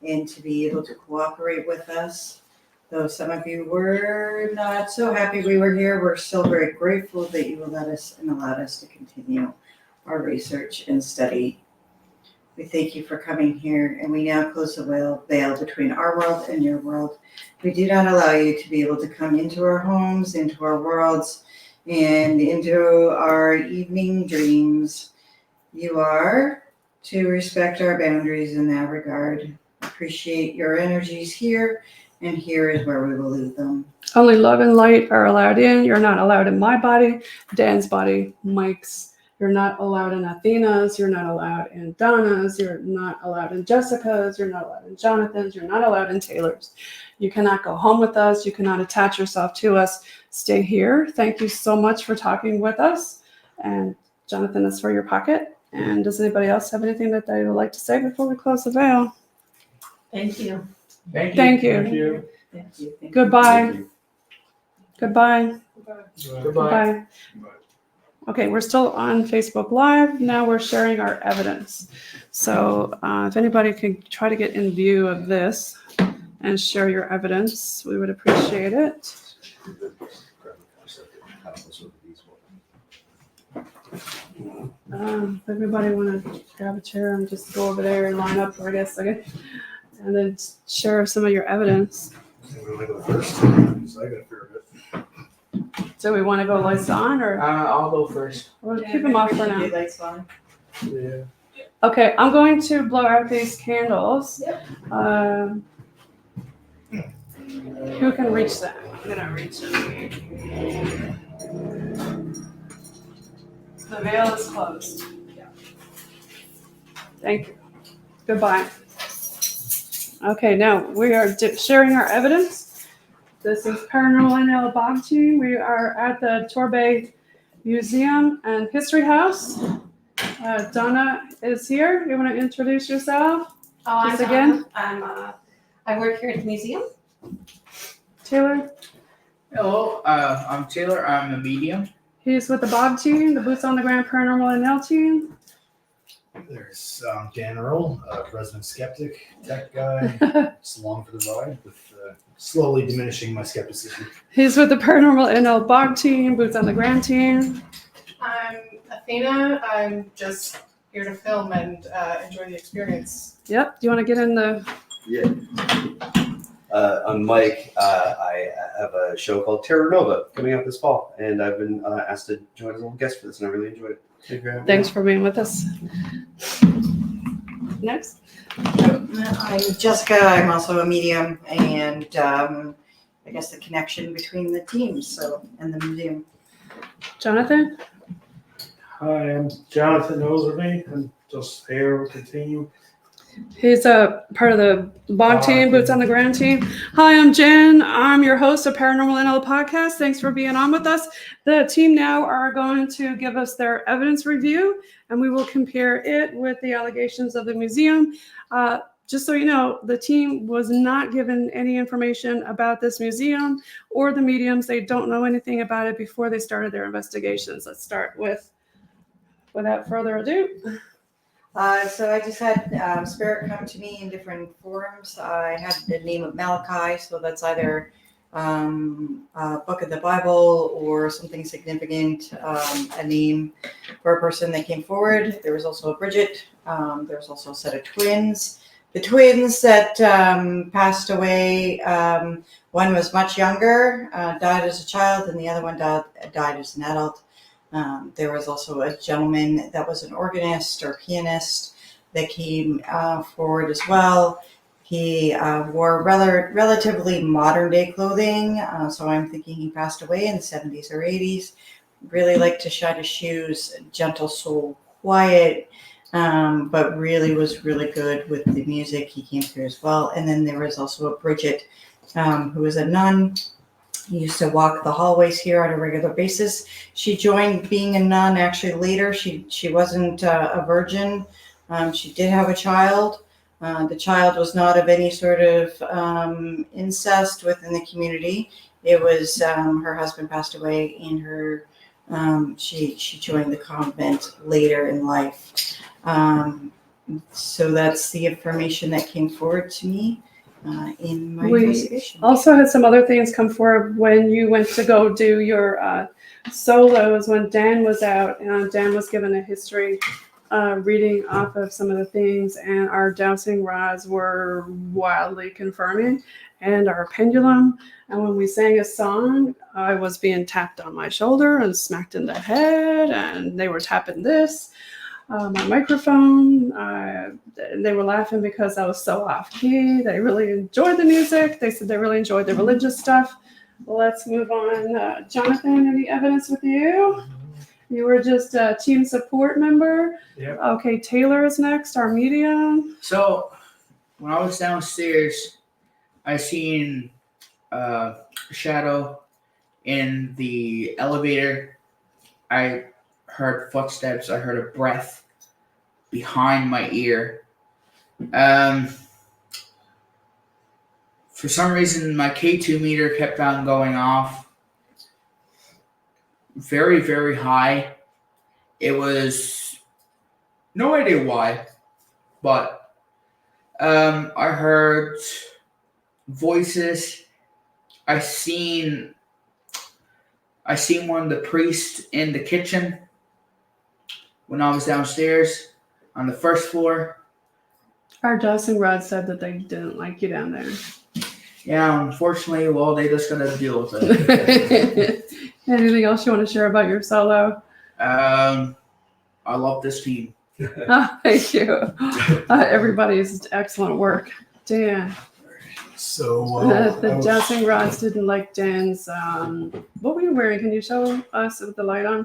and to be able to cooperate with us. Though some of you were not so happy we were here, we're still very grateful that you allowed us to continue our research and study. We thank you for coming here, and we now close the veil between our world and your world. We do not allow you to be able to come into our homes, into our worlds, and into our evening dreams. You are to respect our boundaries in that regard. Appreciate your energies here, and here is where we will leave them. Only love and light are allowed in. You're not allowed in my body, Dan's body, Mike's. You're not allowed in Athena's. You're not allowed in Donna's. You're not allowed in Jessica's. You're not allowed in Jonathan's. You're not allowed in Taylor's. You cannot go home with us. You cannot attach yourself to us. Stay here. Thank you so much for talking with us. And Jonathan, that's for your pocket. And does anybody else have anything that they would like to say before we close the veil? Thank you. Thank you. Thank you. Thank you. Goodbye. Goodbye. Goodbye. Goodbye. Okay, we're still on Facebook Live. Now we're sharing our evidence. So if anybody could try to get in view of this and share your evidence, we would appreciate it. Everybody want to grab a chair and just go over there and line up, I guess, okay? And then share some of your evidence. We want to go first. So I got a fair bit. So we want to go lights on, or I'll go first. we'll keep them off for now? Lights on. Yeah. Okay, I'm going to blow out these candles. Who can reach them? I'm gonna reach them. The veil is closed. Thank you. Goodbye. Okay, now we are sharing our evidence. This is Paranormal NL BOG team. We are at the Torbay Museum and History House. Donna is here. You want to introduce yourself? Oh, Just I'm again? Donna. I work here at the museum. Taylor? Hello, I'm Taylor. I'm a medium. He's with the BOG team, the Boots on the Ground Paranormal NL team. There's Dan Earle, resident skeptic, tech guy. It's along for the ride with slowly diminishing my skepticism. He's with the Paranormal NL BOG team, Boots on the Ground team. I'm Athena. I'm just here to film and enjoy the experience. Yep. Do you want to get in the? Yeah. I'm Mike. I have a show called Terra Nova coming out this fall, and I've been asked to join as a little guest for this, and I really enjoyed it. Thanks for being with us. Next. I'm Jessica. I'm also a medium, and I guess the connection between the teams and the museum. Jonathan. Hi, I'm Jonathan Noseworthy. I'm just here with the team. He's a part of the BOG team, Boots on the Ground team. Hi, I'm Jen. I'm your host of Paranormal NL Podcast. Thanks for being on with us. The team now are going to give us their evidence review, and we will compare it with the allegations of the museum. Just so you know, the team was not given any information about this museum or the mediums. They don't know anything about it before they started their investigations. Let's start with, without further ado. So I just had spirit come to me in different forms. I had the name of Malachi, so that's either a book of the Bible or something significant, a name for a person that came forward. There was also a Bridget. There was also a set of twins. The twins that passed away, one was much younger, died as a child, and the other one died as an adult. There was also a gentleman that was an organist or pianist that came forward as well. He wore relatively modern day clothing, so I'm thinking he passed away in the 70s or 80s. Really liked to shine his shoes, gentle soul, quiet, but really was really good with the music. He came through as well. And then there was also a Bridget, who was a nun. He used to walk the hallways here on a regular basis. She joined being a nun actually later. She wasn't a virgin. She did have a child. The child was not of any sort of incest within the community. It was her husband passed away, and she joined the convent later in life. So that's the information that came forward to me. In my investigation. Also had some other things come forward when you went to go do your solos when Dan was out. Dan was given a history reading off of some of the things, and our dowsing rods were wildly confirming, and our pendulum. And when we sang a song, I was being tapped on my shoulder and smacked in the head, and they were tapping this. My microphone, they were laughing because I was so off key. They really enjoyed the music. They said they really enjoyed the religious stuff. Let's move on. Jonathan, any evidence with you? You were just a team support member. Yep. Okay, Taylor is next, our medium. So when I was downstairs, I seen a shadow in the elevator. I heard footsteps. I heard a breath behind my ear. For some reason, my K2 meter kept on going off very, very high. It was no idea why, but I heard voices. I seen one of the priests in the kitchen when I was downstairs on the first floor. Our dowsing rod said that they didn't like you down there. Yeah, unfortunately, well, they just gotta deal with it. Anything else you want to share about your solo? I love this team. Thank you. Everybody's excellent work. Dan. So The dowsing rods didn't like Dan's. What were you wearing? Can you show us with the light on?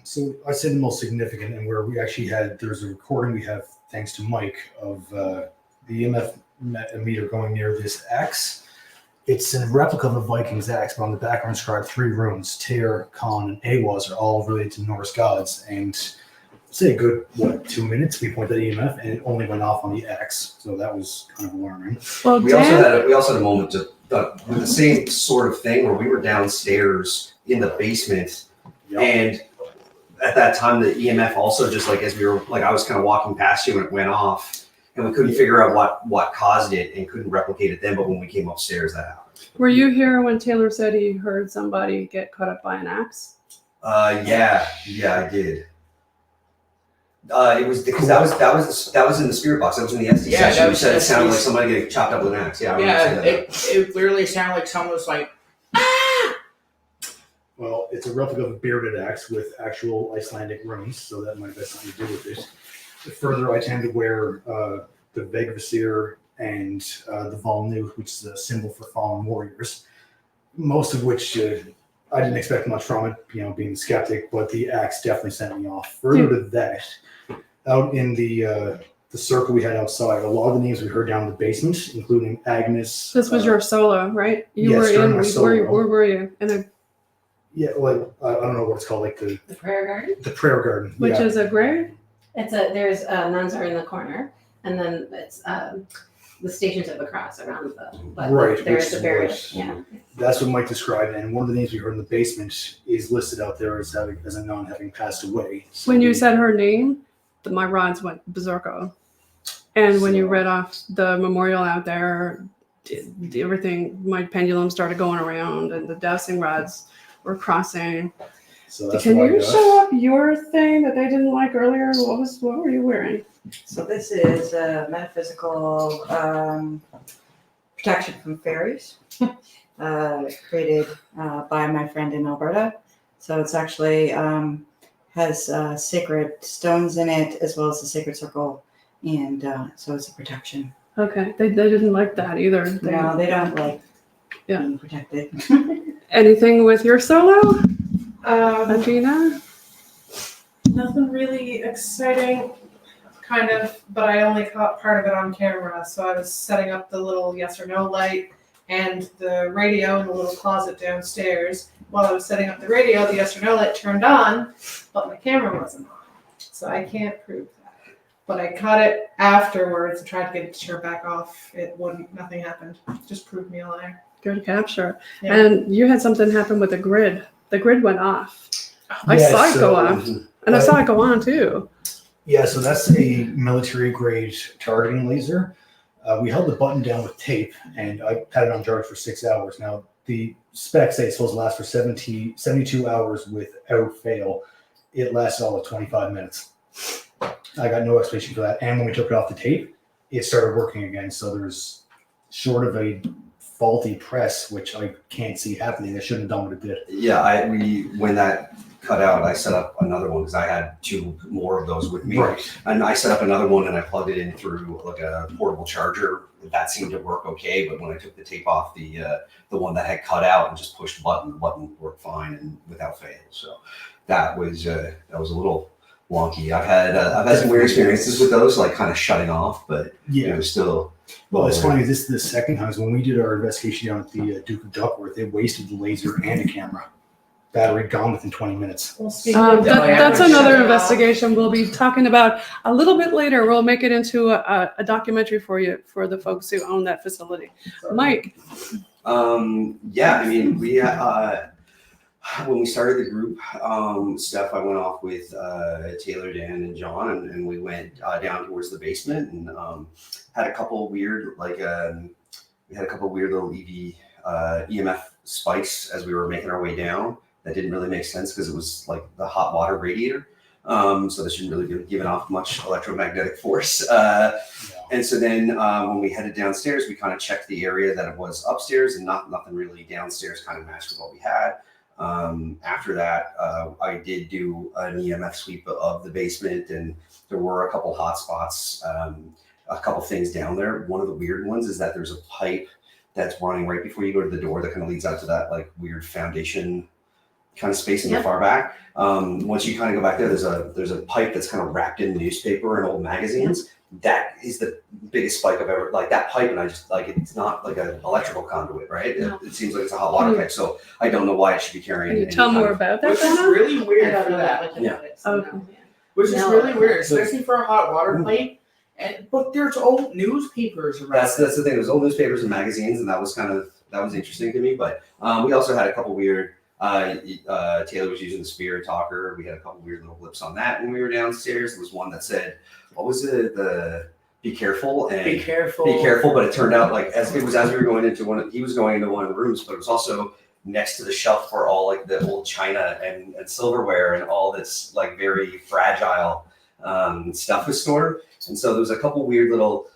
So I said the most significant, and where we actually there's a recording we have, thanks to Mike, of the EMF meter going near this axe. It's a replica of a Viking's axe, but on the back are inscribed 3 runes: Tyr, Kann, and Awaz are all related to Norse gods. And say a good 2 minutes we pointed at EMF, and it only went off on the axe. So that was kind of alarming. Well, We also had a moment with the same sort of thing where we were downstairs in the basement, and at that time the EMF also just like as we were like I was kind of walking past you and it went off, and we couldn't figure out what caused it and couldn't replicate it then. But when we came upstairs, that happened. Were you here when Taylor said he heard somebody get cut up by an axe? Yeah, I did. It was because that was in the spirit box. That was in the SD session. You said it sounded like somebody getting chopped up with an axe. Yeah, I remember saying that. It literally sounded like someone was like, Well, it's a replica of a bearded axe with actual Icelandic runes, so that might have something to do with it. Further, I tend to wear the Vegvisir and the Valnu, which is a symbol for fallen warriors, most of which I didn't expect much from it, being a skeptic, but the axe definitely sent me off. Further to that, out in the circle we had outside, a lot of the names we heard down in the basement, including Agnes. This was your solo, right? You yes, were during in. my solo. Where were you? In a Yeah, like I don't know what it's called, like the prayer garden, prayer garden, which is a grave. There's nuns are in the corner, and then it's the Stations of the Cross around but right. there's a burial. Right. Yeah. That's what Mike described, and one of the names we heard in the basement is listed out there as a nun having passed away. So When you said her name, my rods went berserko. And when you read off the memorial out there, everything, my pendulum started going around, and the dowsing rods were crossing. So that's Can what I you got. show up your thing that they didn't like earlier? What were you wearing? So this is a metaphysical protection from fairies, created by my friend in Alberta. So it's actually has sacred stones in it as well as a sacred circle, and so it's a protection. Okay, they didn't like that either. No, they don't like Yeah. being protected. Anything with your solo, Athena? Nothing really exciting, kind of, but I only caught part of it on camera. So I was setting up the little yes or no light and the radio in the little closet downstairs. While I was setting up the radio, the yes or no light turned on, but my camera wasn't on. So I can't prove that. But I caught it afterwards and tried to get it to turn back off. It wouldn't, nothing happened. Just proved me a liar. Good capture. Yeah. And you had something happen with the grid. The grid went off. I Yeah, saw it go so, off. And I saw it go on too. Yeah, so that's a military grade targeting laser. We held the button down with tape, and I had it on charge for 6 hours. Now, the specs say it's supposed to last for 72 hours without fail. It lasted all of 25 minutes. I got no explanation for that. And when we took it off the tape, it started working again. So there's short of a faulty press, which I can't see happening. I shouldn't have done what it did. Yeah, when that cut out, I set up another one because I had 2 more of those with me. Right. And I set up another one and I plugged it in through like a portable charger. That seemed to work okay, but when I took the tape off the one that had cut out and just pushed the button worked fine and without fail. So that was a little wonky. I've had some weird experiences with those, like kind of shutting off, but Yeah. it was still. Well, it's funny. This is the second time. So when we did our investigation down at the Duke of Duckworth, they wasted the laser and a camera. Battery gone within 20 minutes. Well, speaking of That's shut another it off. investigation we'll be talking about a little bit later. We'll make it into a documentary for you, for the folks who own that facility. Mike. Yeah, I mean, we when we started the group, Steph, I went off with Taylor, Dan, and John, and we went down towards the basement and had a couple weird, we had a couple weird little EMF spikes as we were making our way down. That didn't really make sense because it was like the hot water radiator. So this shouldn't really be giving off much electromagnetic force. And so then when we headed downstairs, we kind of checked the area that it was upstairs, and nothing really downstairs kind of matched with what we had. After that, I did do an EMF sweep of the basement, and there were a couple hot spots, a couple things down there. One of the weird ones is that there's a pipe that's running right before you go to the door that kind of leads out to that like weird foundation kind of space in the far back. Once you kind of go back there, there's a pipe that's kind of wrapped in newspaper and old magazines. That is the biggest spike I've ever, like that pipe, and I just like it's not like an electrical conduit, right? It seems like it's a hot water pipe, so I don't know why it should be carrying. Can you any tell kind more of- about that, Which is Donna? really I weird don't for know that. much Yeah. about it, so Okay. no. Which is No. really weird, especially for a hot water plate. But there's old newspapers around. That's the thing. There's old newspapers and magazines, and that was interesting to me. But we also had a couple weird. Taylor was using the spirit talker. We had a couple weird little blips on that when we were downstairs. There was one that said, "What was it? Be careful and Be careful. be careful." But it turned out like as we were going into he was going into one of the rooms, but it was also next to the shelf for all like the old china and silverware and all this like very fragile stuff was stored. And so there was a couple weird little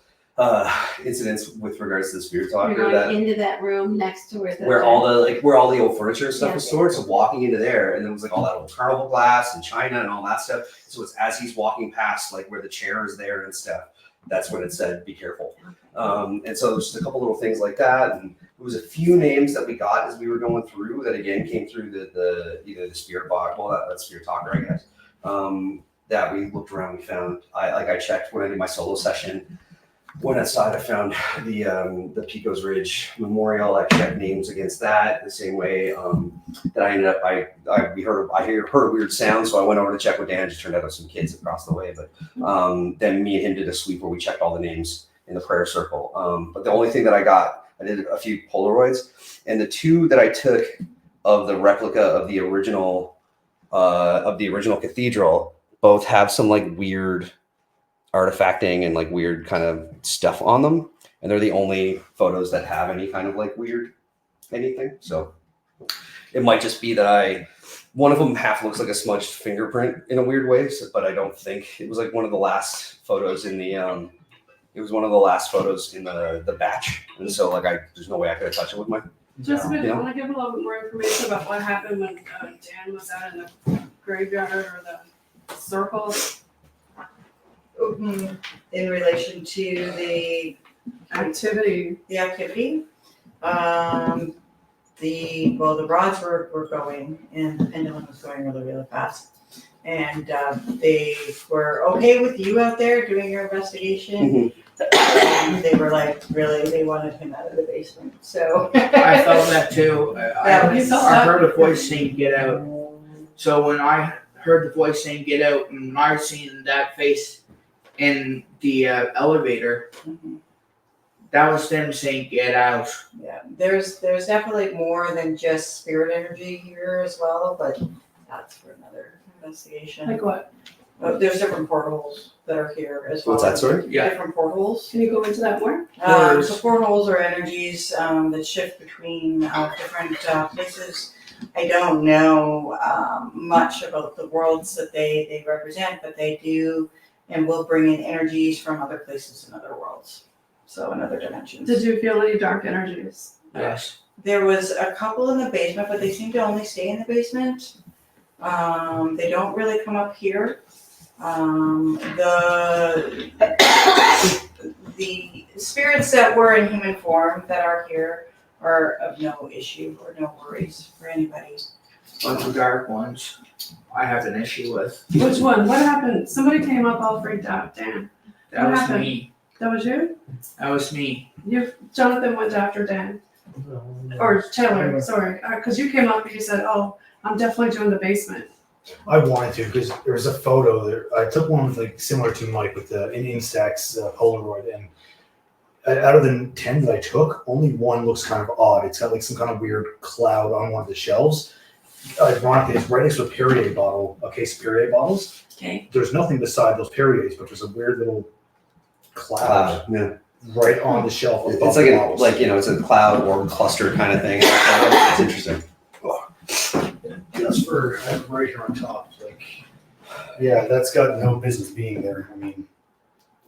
incidents with regards to the spirit You're talker going that into that room next to where all the old furniture and stuff was Yeah. stored. So walking into there, and there was like all that old carnival glass and china and all that stuff. So it's as he's walking past like where the chair is there and stuff. That's when it said, "Be careful." And so there's just a couple little things like that. And there was a few names that we got as we were going through that again came through the either the spirit box, well that spirit talker, I guess. That we looked around, we found. I checked when I did my solo session. Went outside, I found the Pecos Ridge Memorial. I checked names against that the same way that I ended up. I heard a weird sound, so I went over to check with Dan. It just turned out it was some kids across the way, but then me and him did a sweep where we checked all the names in the prayer circle. But the only thing that I did a few Polaroids, and the two that I took of the replica of the original cathedral both have some like weird artifacting and like weird kind of stuff on them, and they're the only photos that have any kind of like weird anything. So it might just be that one of them half looks like a smudged fingerprint in a weird way, but I don't think it was like one of the last photos in the it was one of the last photos in the batch, and so like there's no way I could have touched it with my Just a bit, Yeah. I want to give a little bit more information about what happened when Dan was out in the graveyard or the circle. In relation to the Activity. activity, the rods were going, and the pendulum was going really, really fast. And they were okay with you out there doing your investigation. And they were like, really, they wanted him out of the basement. So I felt that too. You felt I that? heard a voice saying, "Get out." So when I heard the voice saying, "Get out," and when I seen that face in the elevator, that was them saying, "Get out." yeah, there's definitely more than just spirit energy here as well, but that's for another investigation. Like what? There's different portals that are here as well. What's that, sorry? Yeah. Different portals. Can you go into that more? So portals are energies that shift between different places. I don't know much about the worlds that they represent, but they do and will bring in energies from other places and other worlds. So in other dimensions. Did you feel any dark energies? Yes. There was a couple in the basement, but they seem to only stay in the basement. They don't really come up here. The spirits that were in human form that are here are of no issue or no worries for anybody. Bunch of dark ones I have an issue with. Which one? What happened? Somebody came up all freaked out. Dan. That What was happened? me. That was you? That was me. Jonathan went after Dan. Or Taylor, sorry. Because you came up and you said, "Oh, I'm definitely doing the basement." I wanted to because there was a photo there. I took one with like similar to Mike with the Indian Stacks Polaroid, and out of the 10 that I took, only one looks kind of odd. It's got like some kind of weird cloud on one of the shelves. Ironically, it's right next to a Perrier bottle, a case of Perrier bottles. Okay. There's nothing beside those Perriers, but there's a weird little cloud yeah. right on the shelf. It's above like the a bottles. it's a cloud or cluster kind of thing. It's interesting. Just for right here on top, like Yeah, that's got no business being there. I mean,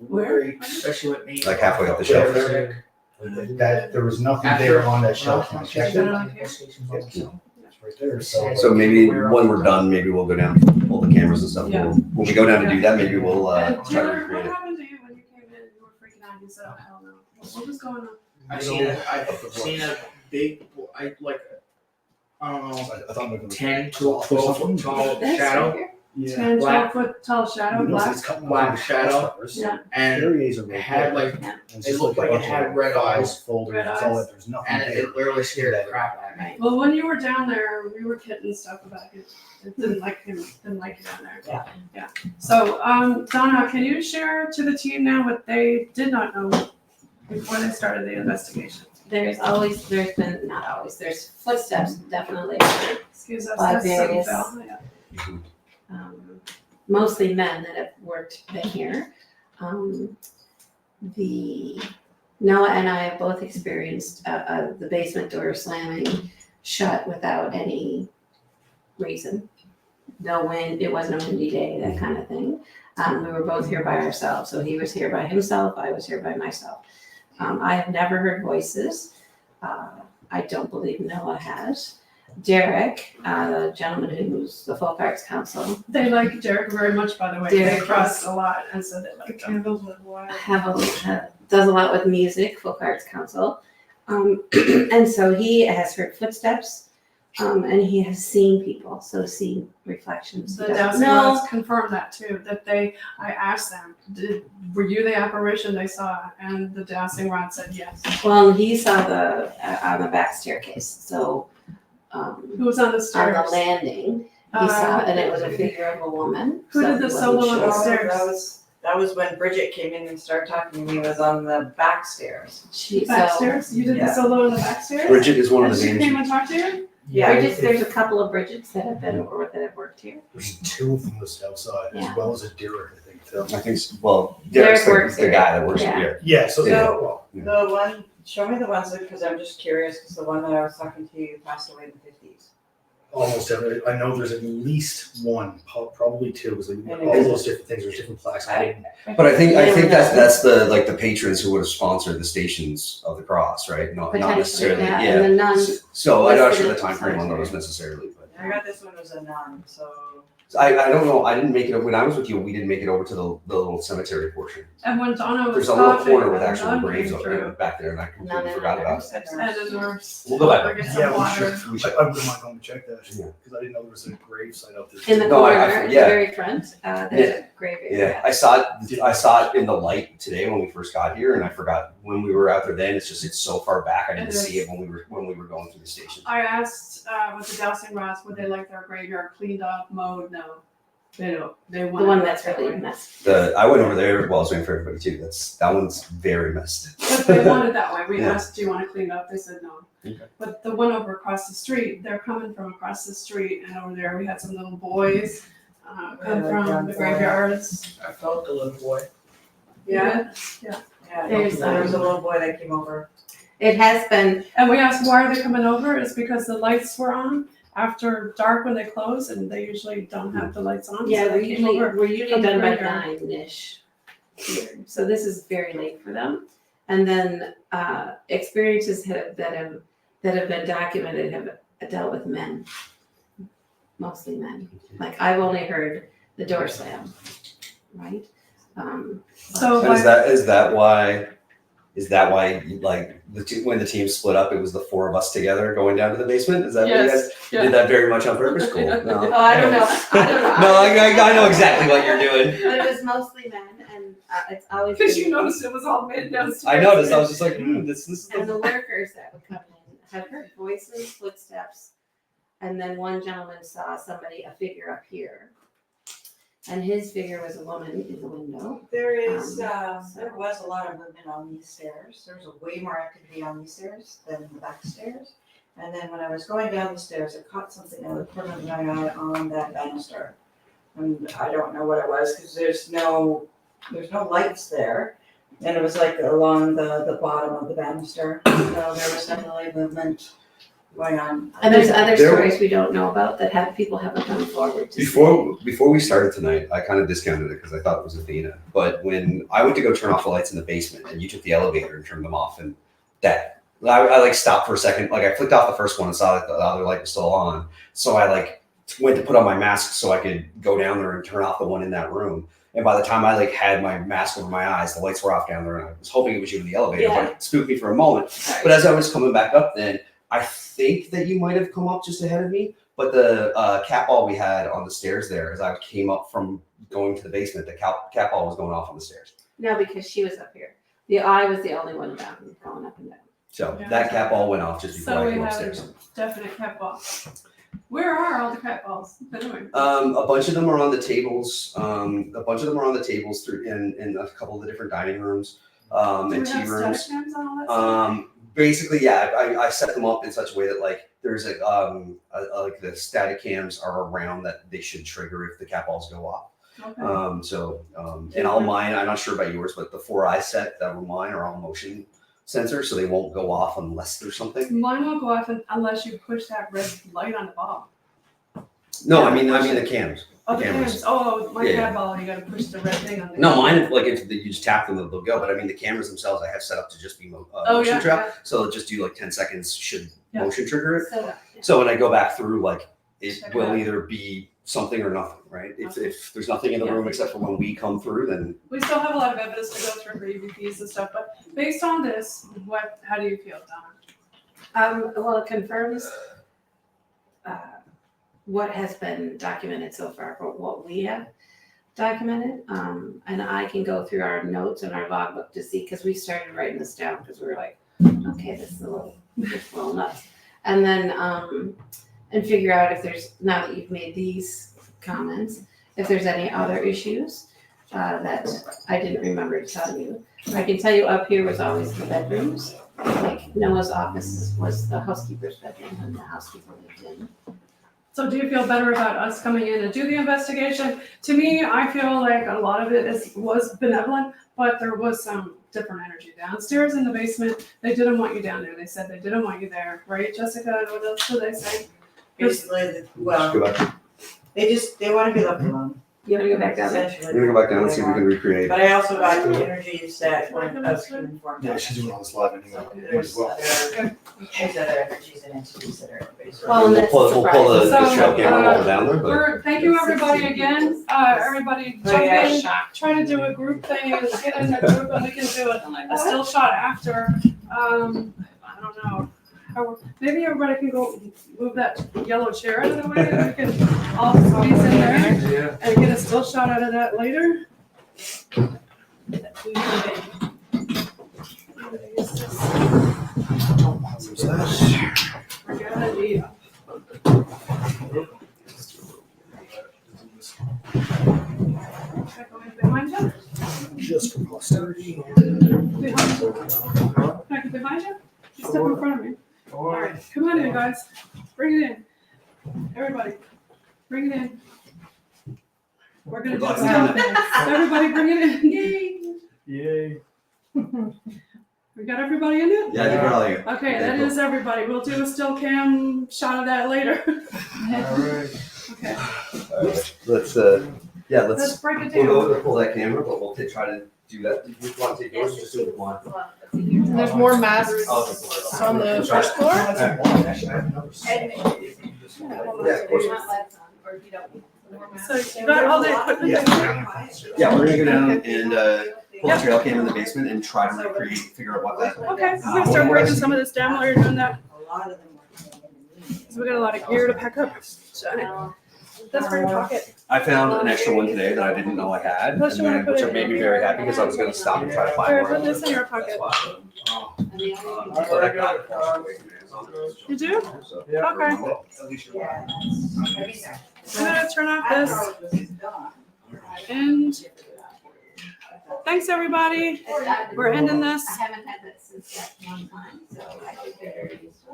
Where? Especially with me. Like halfway up the shelf. that there was nothing there on that shelf when I checked it. It's right there. So maybe when we're done, maybe we'll go down, pull the cameras and stuff. Yeah. When we go down to do that, maybe we'll And try to Taylor, recreate what it. happened to you when you came in? You were freaking out. You said, "Oh hell no." What was going on? I've seen a big, I like, I don't know, I thought maybe 10 to 12 foot tall shadow, Yeah. 10, 12 Black. foot tall shadow, You know, black. it's cut black off shadow. Yeah. and Areas are it had like, It's it just looked a like it bunch had of red files, eyes. folders, Red it's all eyes. that there's nothing and there. it literally scared the crap out of me. Well, when you were down there, we were kidding stuff about it. It didn't like him, didn't like you down there. Yeah. So, Donna, can you share to the team now what they did not know before they started the investigation? There's footsteps definitely. Excuse us, By that's something various- fell. Yeah. Mostly men that have been here. Noah and I have both experienced the basement door slamming shut without any reason. No wind, it wasn't a windy day, that kind of thing. We were both here by ourselves, so he was here by himself, I was here by myself. I have never heard voices. I don't believe Noah has. Derek, the gentleman who's the Folk Arts Council, They like Derek very much, by the way. Derek They crossed a lot and said they liked him. does a lot with music, Folk Arts Council. And so he has heard footsteps, and he has seen people, so seen reflections. The He doesn't dowsing know. rods confirmed that too, that I asked them, were you the apparition they saw? And the dowsing rod said yes. Well, he saw on the back staircase, so, Who was on the on stairs? the landing, he saw, and it was a figure of a woman. Who so did he the wasn't solo on the sure. stairs? That was when Bridget came in and started talking to me, was on the back stairs. She, Back so, stairs? You did the Yeah. solo in the back stairs? Bridget is one And of the she came names. and talked to you? Yeah. Bridget's, there's a couple of Bridgets that have been, or that have worked here. There's two from this outside, Yeah. as well as a Derek, I think. too. I think, well, Derek's Derek works the here. guy that works Yeah. here. Yeah, so, Yeah. well, The one, show me the ones, because I'm just curious, because the one that I was talking to you passed away in the 50s. almost every, I know there's at least one, probably two, because And all those different things, there's different plaques. But I think that's the patrons who would have sponsored the Stations of the Cross, right? Not Potentially, necessarily, yeah, yeah. and the nuns. So I'm not listed sure as the time frame on sponsor. those necessarily, but I got this one was a nun, so. I don't know. I didn't make it when I was with you. We didn't make it over to the little cemetery portion. And when Donna was There's a little talking, corner with a actual nun graves came up there, through. back there, and I None completely of forgot them. about it. And a nurse. We'll go back. Or get some Yeah, we water. should, We I should. wouldn't mind going to check that, Yeah. because I didn't know there was a grave site out there. In the No, corner, I- at the yeah. very front, there's a grave area. Yeah, I saw it in the light today when we first got here, and I forgot when we were out there. Then it's so far back. I didn't It see is. it when we were going through the station. I asked with the dowsing rods, would they like their graveyard cleaned up, mowed? No, they don't. They want The one it that's that really way. messed. I went over there while I was waiting for everybody too. That one's very messed. But they want it that way. We Yeah. asked, do you want to clean it up? They said no. Okay. But the one over across the street, they're coming from across the street, and over there we had some little boys come Yeah, from young the boy. graveyards. I felt the little boy. Yeah, There's, there was a little boy that came over. It has been, And we asked why are they coming over? It's because the lights were on after dark when they close, and they usually don't have the lights on. yeah, so they came over. we're usually from the done by graveyard. 9-ish here. So this is very late for them. And then experiences that have been documented have dealt with men, mostly men. Like I've only heard the door slam, right? So And is that why like when the team split up, it was the four of us together going down to the basement? Is that what you guys yeah. did that very much on purpose? Cool. Oh, No. I don't know. No, I know exactly what you're doing. But it was mostly men, and it's always Because been- you noticed it was all men downstairs. I noticed. I was just like, this is And the the workers that would come in have heard voices, footsteps, and then one gentleman saw a figure up here. And his figure was a woman in the window. There is, so- there was a lot of movement on these stairs. There was way more activity on these stairs than the back stairs. And then when I was going down the stairs, I caught something out of the corner of my eye on that banister. And I don't know what it was, because there's no lights there. And it was like along the bottom of the banister. So there was definitely movement going on. And there's other There- stories we don't know about that people haven't come forward to Before we started tonight, I kind of discounted it because I thought it was Athena. But when I went to go turn off the lights in the basement, and you took the elevator and turned them off, and that I like stopped for a second. Like I flicked off the first one and saw that the other light was still on, so I like went to put on my mask so I could go down there and turn off the one in that room. And by the time I like had my mask over my eyes, the lights were off down there, and I was hoping it was you in the elevator. Yeah. But it spooked me for a moment. But as I was coming back up, then I think that you might have come up just ahead of me. But the cat ball we had on the stairs there, as I came up from going to the basement, the cat ball was going off on the stairs. No, because she was up here. I was the only one down, going up and down. So Yeah. that cat ball went off just before So I we came have upstairs. a definite cat ball. Where are all the cat balls? Anyway. A bunch of them are on the tables. A bunch of them are on the tables through in a couple of the different dining rooms, Do and we tea have rooms. static cams on all that stuff? Basically, yeah, I set them up in such a way that like there's like the static cams are around that they should trigger if the cat balls go off. Okay. And all mine, I'm not sure about yours, but the 4 I set that were mine are all motion sensors, so they won't go off unless there's something. Mine won't go off unless you push that red light on the ball. No, I mean the cams. Oh, the cameras. cams. Oh, my Yeah, cat ball, you gotta push the red thing on the. No, mine like if you just tap them, they'll go. But I mean the cameras themselves, I have set up to just be Oh, motion yeah, trap, yeah. so it'll just do like 10 seconds should Yeah. motion trigger it. So, So when I go back through, like it Check it will out. either be something or nothing, right? If there's nothing in the Yeah. room except for when we come through, then We still have a lot of evidence to go through for EVPs and stuff, but based on this, how do you feel, Donna? well, it confirms what has been documented so far for what we have documented. And I can go through our notes and our logbook to see, because we started writing this down because we were like, okay, this is a little nuts. And then, and figure out if there's, now that you've made these comments, if there's any other issues that I didn't remember to tell you. I can tell you up here was always the bedrooms. Like Noah's office was the housekeeper's bedroom and the housekeeper lived in. So do you feel better about us coming in and do the investigation? To me, I feel like a lot of it was benevolent, but there was some different energy downstairs in the basement. They didn't want you down there. They said they didn't want you there, right, Jessica? What else did they say? Basically, just go back. they want to be left alone. You wanna go back down there? Essentially. We're gonna go back down and see if we can recreate. But I also got the energies that when I was informed. Yeah, she's doing all this live anyway. There's As well. there's other energies and entities that are based Well, and that's We'll pull the So, trail camera while we're down there, but Thank you, everybody, again. Everybody Oh, jump yeah. in, try to do a group thing, and get in a group, and we can do a still shot after. I don't know. Maybe everybody can go move that yellow chair out of the way, and we can all squeeze in there and get a still shot out of that later. We're gonna need behind you? Just for posterity. Behind you? Can I get behind you? You step in front of me. All right, come on in, guys. Bring it in. Everybody, bring it in. We're gonna do everybody bring it in. Yay. We got everybody in it? yeah, I think we're all here. Okay, that is everybody. We'll do a still cam shot of that later. All right. Okay, Let's let's break it we'll go down. over to pull that camera, but we'll try to do that. Do you want to take yours or just do it with one? And there's more masks Oh, on the first floor. Actually, I have another. Yeah, of course. So you got all the equipment? Yeah, we're gonna go down and pull the trail cam in the basement and try to recreate, figure out what that. Okay, I'm gonna start breaking some of this down while you're doing that. A lot of them were. So we got a lot of gear to pack up. So, that's for your pocket. I found an extra one today that I didn't know I had, Plus you wanna put which it made in me very happy because I was gonna stop and try to find Here, more. put this in your pocket. But I got it. You do? So, Okay. Yeah. I'm gonna turn off this and thanks, everybody. We're ending this. I haven't had that since that one time, so I think they're very useful.